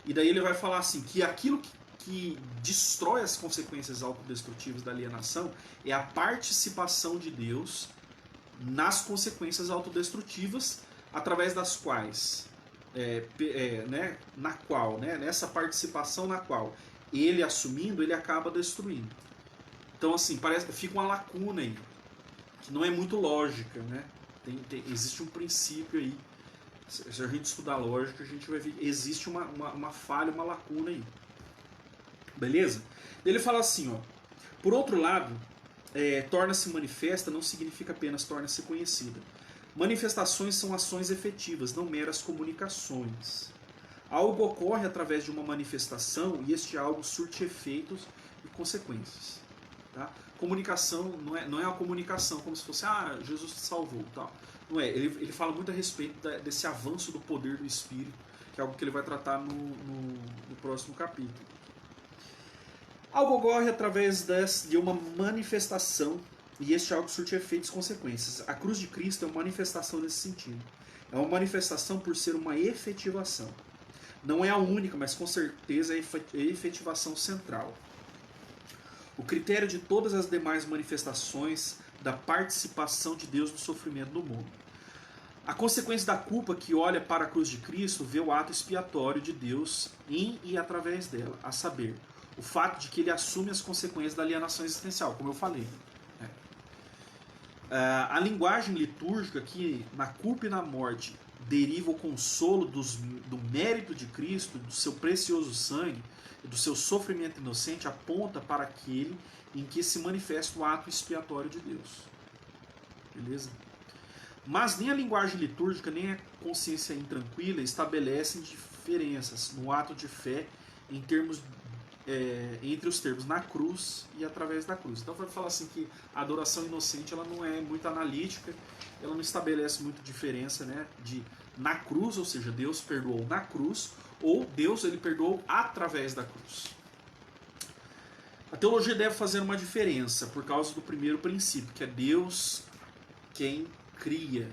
E daí ele vai falar assim, que aquilo que destrói as consequências autodestrutivas da alienação é a participação de Deus nas consequências autodestrutivas, através das quais, nessa participação na qual ele assumindo, ele acaba destruindo. Então, assim, fica uma lacuna aí, que não é muito lógica, né? Existe um princípio aí. Se a gente estudar lógica, a gente vai ver que existe uma falha, uma lacuna aí. Beleza? Ele fala assim, ó. Por outro lado, torna-se manifesta não significa apenas torna-se conhecida. Manifestações são ações efetivas, não meras comunicações. Algo ocorre através de uma manifestação e este algo surte efeitos e consequências. Tá? Comunicação não é uma comunicação como se fosse Jesus te salvou, tal. Não é, ele fala muito a respeito desse avanço do poder do Espírito, que é algo que ele vai tratar no próximo capítulo. Algo ocorre através de uma manifestação e este algo surte efeitos e consequências. A cruz de Cristo é uma manifestação nesse sentido. É uma manifestação por ser uma efetivação. Não é a única, mas com certeza é a efetivação central. O critério de todas as demais manifestações da participação de Deus no sofrimento do mundo. A consequência da culpa que olha para a cruz de Cristo vê o ato expiatório de Deus em e através dela, a saber, o fato de que ele assume as consequências da alienação existencial, como eu falei. A linguagem litúrgica que na culpa e na morte deriva o consolo do mérito de Cristo, do seu precioso sangue, do seu sofrimento inocente, aponta para aquele em que se manifesta o ato expiatório de Deus. Beleza? Mas nem a linguagem litúrgica, nem a consciência intranquila estabelecem diferenças no ato de fé em termos, entre os termos na cruz e através da cruz. Então vai falar assim que a adoração inocente ela não é muito analítica, ela não estabelece muito diferença, né, de na cruz, ou seja, Deus perdoou na cruz, ou Deus ele perdoou através da cruz. A teologia deve fazer uma diferença por causa do primeiro princípio, que é Deus quem cria,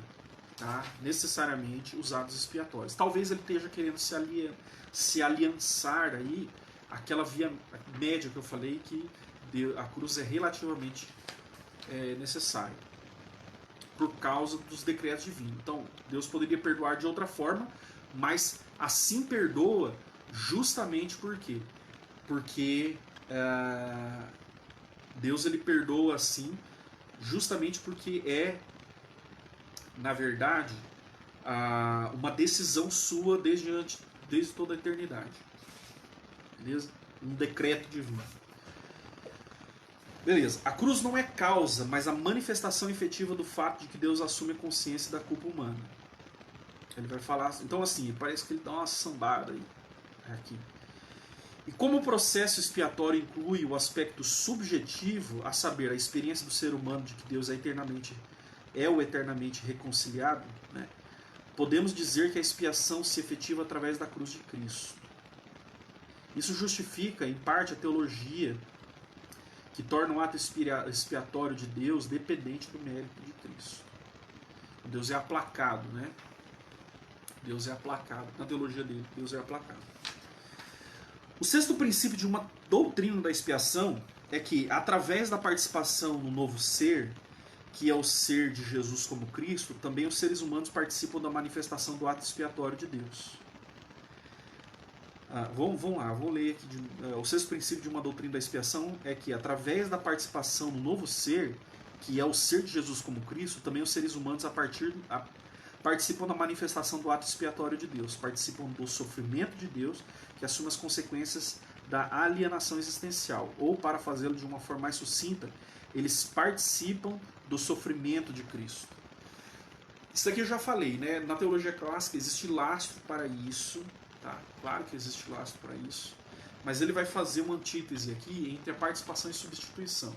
tá? Necessariamente os atos expiatórios. Talvez ele esteja querendo se aliançar aí aquela via média que eu falei, que a cruz é relativamente necessária por causa dos decretos divinos. Então, Deus poderia perdoar de outra forma, mas assim perdoa justamente por quê? Porque Deus ele perdoa assim justamente porque é, na verdade, uma decisão sua desde toda a eternidade. Beleza? Um decreto divino. Beleza. A cruz não é causa, mas a manifestação efetiva do fato de que Deus assume a consciência da culpa humana. Ele vai falar... Então, assim, parece que ele dá uma sambada aí, aqui. E como o processo expiatório inclui o aspecto subjetivo, a saber, a experiência do ser humano de que Deus é o eternamente reconciliado, né, podemos dizer que a expiação se efetiva através da cruz de Cristo. Isso justifica, em parte, a teologia que torna o ato expiatório de Deus dependente do mérito de Cristo. Deus é aplacado, né? Deus é aplacado. Na teologia dele, Deus é aplacado. O sexto princípio de uma doutrina da expiação é que, através da participação no novo ser, que é o ser de Jesus como Cristo, também os seres humanos participam da manifestação do ato expiatório de Deus. Vamos lá, vou ler aqui. O sexto princípio de uma doutrina da expiação é que, através da participação no novo ser, que é o ser de Jesus como Cristo, também os seres humanos participam da manifestação do ato expiatório de Deus, participam do sofrimento de Deus, que assume as consequências da alienação existencial. Ou, para fazê-lo de uma forma mais sucinta, eles participam do sofrimento de Cristo. Isso aqui eu já falei, né? Na teologia clássica existe lastro para isso. Tá? Claro que existe lastro para isso, mas ele vai fazer uma antítese aqui entre a participação e substituição,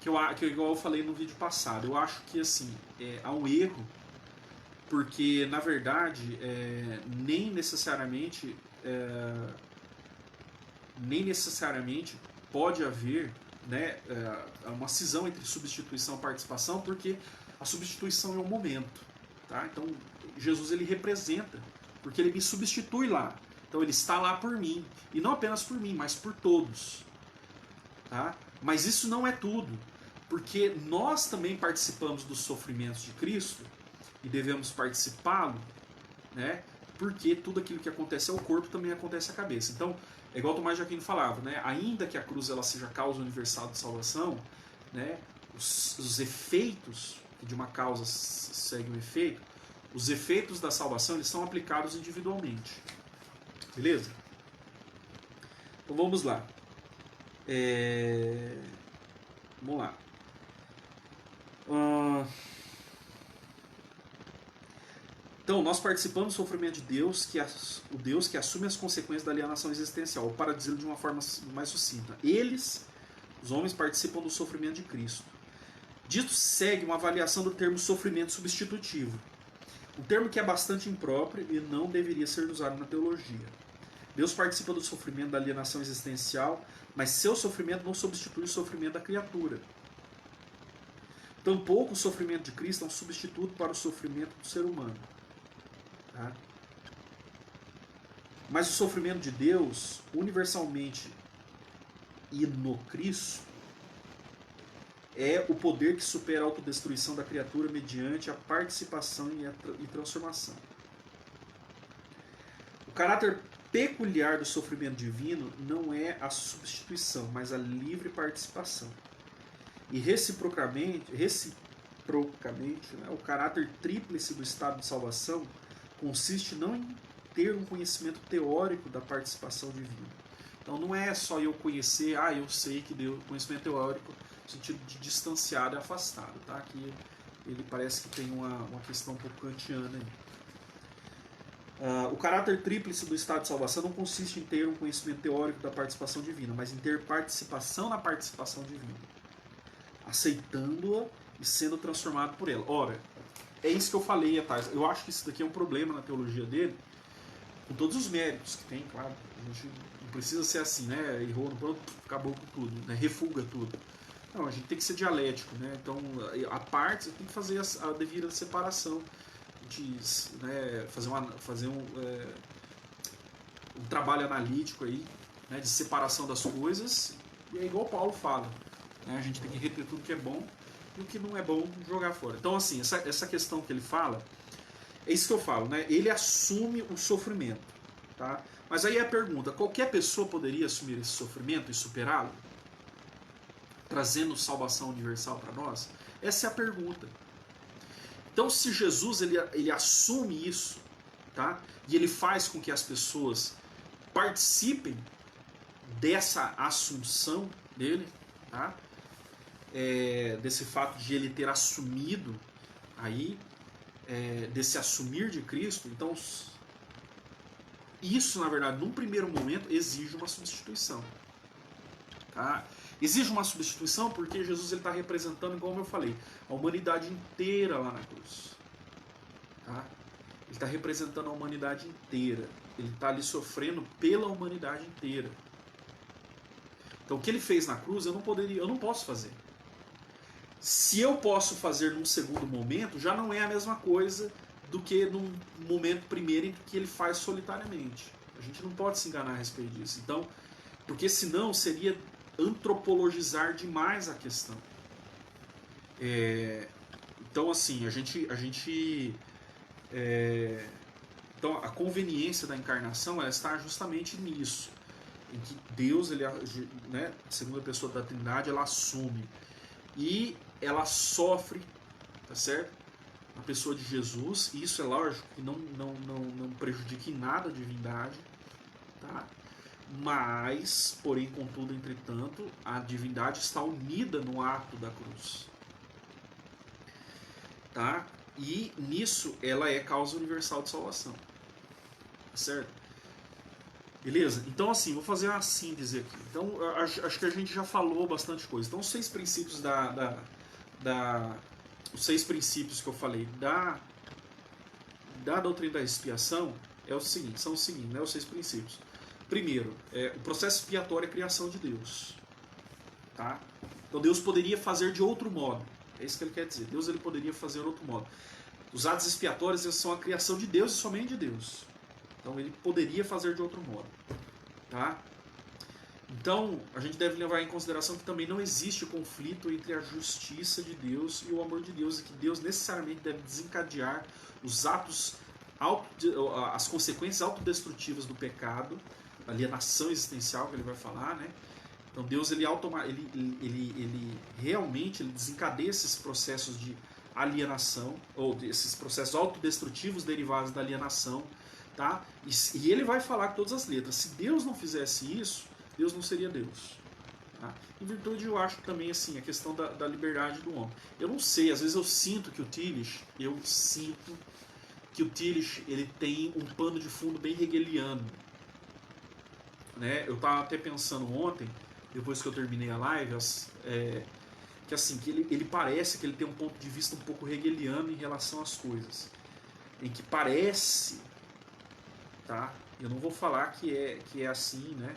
que igual eu falei no vídeo passado. Eu acho que assim há um erro, porque na verdade nem necessariamente pode haver, né, uma cisão entre substituição e participação, porque a substituição é um momento, tá? Então Jesus ele representa, porque ele me substitui lá. Então ele está lá por mim. E não apenas por mim, mas por todos. Tá? Mas isso não é tudo. Porque nós também participamos dos sofrimentos de Cristo e devemos participá-lo, né? Porque tudo aquilo que acontece ao corpo também acontece à cabeça. Então, é igual Tomás de Aquino falava, né? Ainda que a cruz ela seja a causa universal de salvação, né? Os efeitos de uma causa seguem um efeito. Os efeitos da salvação eles são aplicados individualmente. Beleza? Então vamos lá. Vamos lá. Então, nós participamos do sofrimento de Deus, o Deus que assume as consequências da alienação existencial. Ou, para dizer de uma forma mais sucinta, os homens, participam do sofrimento de Cristo. Disso segue uma avaliação do termo sofrimento substitutivo. Um termo que é bastante impróprio e não deveria ser usado na teologia. Deus participa do sofrimento da alienação existencial, mas seu sofrimento não substitui o sofrimento da criatura. Tampouco o sofrimento de Cristo é um substituto para o sofrimento do ser humano. Tá? Mas o sofrimento de Deus, universalmente e no Cristo, é o poder que supera a autodestruição da criatura mediante a participação e transformação. O caráter peculiar do sofrimento divino não é a substituição, mas a livre participação. E reciprocamente, né, o caráter tríplice do estado de salvação consiste não em ter um conhecimento teórico da participação divina. Então não é só eu conhecer, eu sei que Deus, conhecimento teórico no sentido de distanciado e afastado, tá? Aqui ele parece que tem uma questão um pouco kantiana aí. O caráter tríplice do estado de salvação não consiste em ter um conhecimento teórico da participação divina, mas em ter participação na participação divina, aceitando-a e sendo transformado por ela. Ora, é isso que eu falei atrás. Eu acho que isso daqui é um problema na teologia dele, com todos os méritos que tem, claro. A gente não precisa ser assim, né? Errou no pronto, acabou com tudo, né? Refuga tudo. Não, a gente tem que ser dialético, né? Então, a parte, você tem que fazer a devida separação, de, né, fazer um trabalho analítico aí, né, de separação das coisas, e é igual o Paulo fala, né? A gente tem que reter tudo que é bom e o que não é bom jogar fora. Então, assim, essa questão que ele fala, é isso que eu falo, né? Ele assume o sofrimento, tá? Mas aí a pergunta, qualquer pessoa poderia assumir esse sofrimento e superá-lo? Trazendo salvação universal para nós? Essa é a pergunta. Então, se Jesus ele assume isso, tá? E ele faz com que as pessoas participem dessa assunção dele, tá? Desse fato de ele ter assumido aí, desse assumir de Cristo. Então, isso, na verdade, num primeiro momento, exige uma substituição. Tá? Exige uma substituição porque Jesus está representando, como eu falei, a humanidade inteira lá na cruz. Tá? Ele está representando a humanidade inteira. Ele está ali sofrendo pela humanidade inteira. Então, o que ele fez na cruz, eu não posso fazer. Se eu posso fazer num segundo momento, já não é a mesma coisa do que num momento primeiro em que ele faz solitariamente. A gente não pode se enganar a respeito disso. Então, porque senão seria antropologizar demais a questão. Então, assim, então, a conveniência da encarnação ela está justamente nisso, em que Deus, ele, né, segunda pessoa da Trindade, ela assume e ela sofre, tá certo? A pessoa de Jesus, e isso é lógico que não prejudica em nada a divindade, tá? Mas, porém, contudo, entretanto, a divindade está unida no ato da cruz, tá? E nisso ela é causa universal de salvação, tá certo? Beleza? Então, assim, vou fazer uma síntese aqui. Então, acho que a gente já falou bastante coisa. Então, os 6 princípios os 6 princípios que eu falei da doutrina da expiação são os seguintes, né? Os 6 princípios. Primeiro, o processo expiatório é a criação de Deus. Tá? Então, Deus poderia fazer de outro modo. É isso que ele quer dizer. Deus ele poderia fazer de outro modo. Os atos expiatórios são a criação de Deus e somente de Deus. Então ele poderia fazer de outro modo. Tá? Então a gente deve levar em consideração que também não existe conflito entre a justiça de Deus e o amor de Deus, e que Deus necessariamente deve desencadear os atos, as consequências autodestrutivas do pecado, a alienação existencial que ele vai falar, né? Então Deus ele realmente desencadeia esses processos de alienação, ou esses processos autodestrutivos derivados da alienação, tá? E ele vai falar com todas as letras. Se Deus não fizesse isso, Deus não seria Deus. Tá? Em virtude, eu acho também assim, a questão da liberdade do homem. Eu não sei, às vezes eu sinto que o Tillich, ele tem um pano de fundo bem hegeliano. Né? Eu estava até pensando ontem, depois que eu terminei a live, que assim, que ele parece que ele tem um ponto de vista um pouco hegeliano em relação às coisas. Em que parece, tá? Eu não vou falar que é assim, né?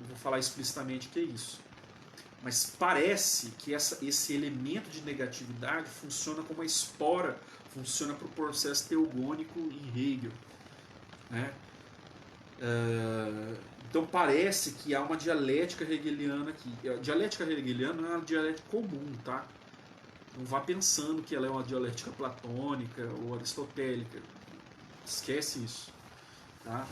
Não vou falar explicitamente que é isso. Mas parece que esse elemento de negatividade funciona como uma espora, funciona para o processo teogônico em Hegel. Né? Então parece que há uma dialética hegeliana aqui. A dialética hegeliana não é uma dialética comum, tá? Não vá pensando que ela é uma dialética platônica ou aristotélica. Esquece isso. Tá?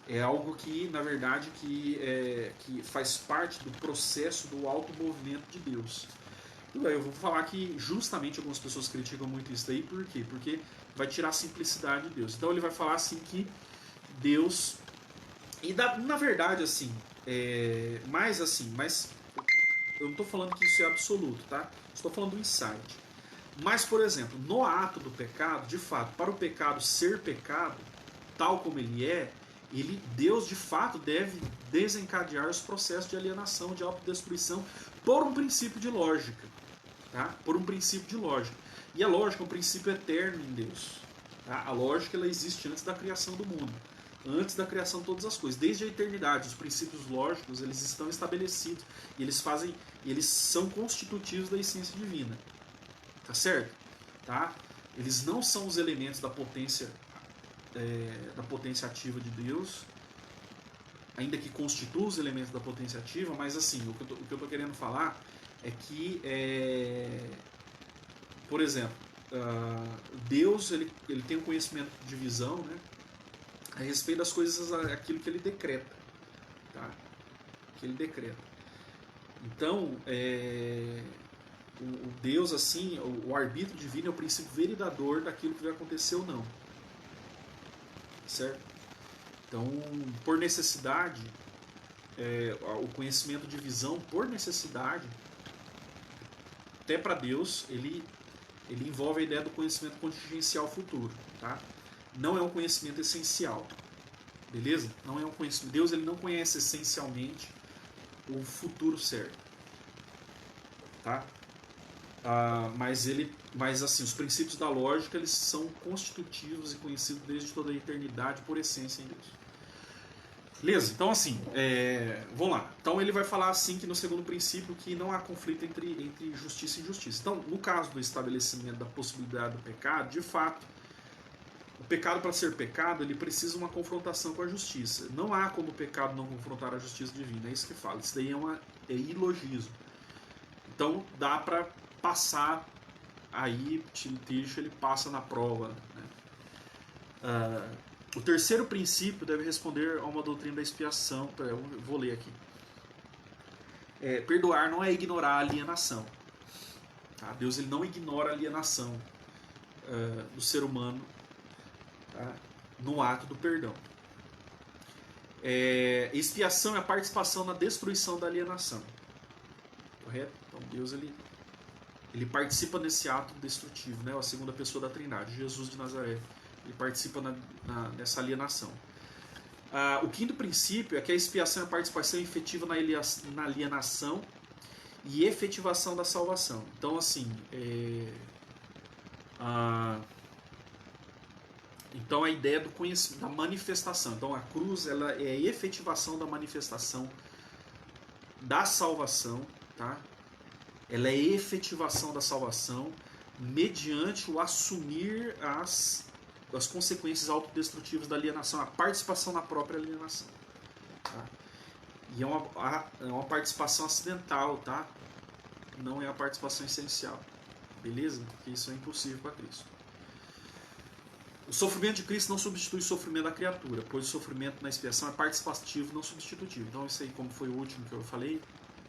É algo que, na verdade, que faz parte do processo do automovimento de Deus. Eu vou falar que justamente algumas pessoas criticam muito isso daí, por quê? Porque vai tirar a simplicidade de Deus. Então ele vai falar assim que Deus... E na verdade, assim, mas eu não estou falando que isso é absoluto, tá? Estou falando do insight. Mas, por exemplo, no ato do pecado, de fato, para o pecado ser pecado, tal como ele é, Deus de fato deve desencadear os processos de alienação, de autodestruição, por um princípio de lógica. Tá? Por um princípio de lógica. E a lógica é um princípio eterno em Deus. Tá? A lógica ela existe antes da criação do mundo. antes da criação de todas as coisas. Desde a eternidade, os princípios lógicos eles estão estabelecidos e eles são constitutivos da essência divina, tá certo? Tá? Eles não são os elementos da potência ativa de Deus, ainda que constituam os elementos da potência ativa, mas assim, o que eu estou querendo falar é que, por exemplo, Deus ele tem um conhecimento de visão, né, a respeito das coisas, aquilo que ele decreta, tá? Que ele decreta. Então, o Deus, assim, o arbítrio divino é o princípio veridador daquilo que vai acontecer ou não, certo? Então, por necessidade, o conhecimento de visão, por necessidade, até para Deus, ele envolve a ideia do conhecimento contingencial futuro, tá? Não é um conhecimento essencial, beleza? Não é um conhecimento. Deus ele não conhece essencialmente o futuro certo, tá? Mas assim, os princípios da lógica eles são constitutivos e conhecidos desde toda a eternidade por essência em Deus. Beleza? Então assim, vamos lá. Então ele vai falar assim que no segundo princípio que não há conflito entre justiça e injustiça. Então, no caso do estabelecimento da possibilidade do pecado, de fato, o pecado para ser pecado, ele precisa de uma confrontação com a justiça. Não há como o pecado não confrontar a justiça divina, é isso que fala. Isso daí é ilogismo. Então dá para passar aí, Tillich ele passa na prova, né? O terceiro princípio deve responder a uma doutrina da expiação. Eu vou ler aqui. Perdoar não é ignorar a alienação. Tá? Deus ele não ignora a alienação do ser humano, tá? No ato do perdão. Expiação é a participação na destruição da alienação. Correto? Então Deus ele participa nesse ato destrutivo, né? A segunda pessoa da Trindade, Jesus de Nazaré. Ele participa nessa alienação. O quinto princípio é que a expiação é a participação efetiva na alienação e efetivação da salvação. Então, assim, então a ideia do conhecimento, da manifestação. Então, a cruz ela é a efetivação da manifestação da salvação, tá? Ela é a efetivação da salvação mediante o assumir as consequências autodestrutivas da alienação, a participação na própria alienação. Tá? E é uma participação acidental, tá? Não é a participação essencial. Beleza? Porque isso é impossível para Cristo. O sofrimento de Cristo não substitui o sofrimento da criatura, pois o sofrimento na expiação é participativo, não substitutivo. Então isso aí, como foi o último que eu falei,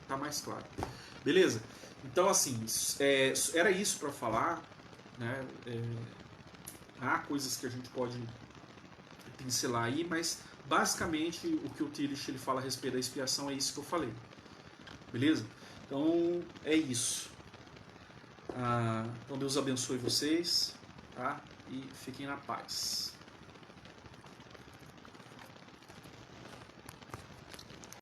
tá mais claro. Beleza? Então assim, era isso para falar, né? Há coisas que a gente pode pincelar aí, mas basicamente o que o Tillich ele fala a respeito da expiação é isso que eu falei. Beleza? Então é isso. Então Deus abençoe vocês, tá? E fiquem na paz.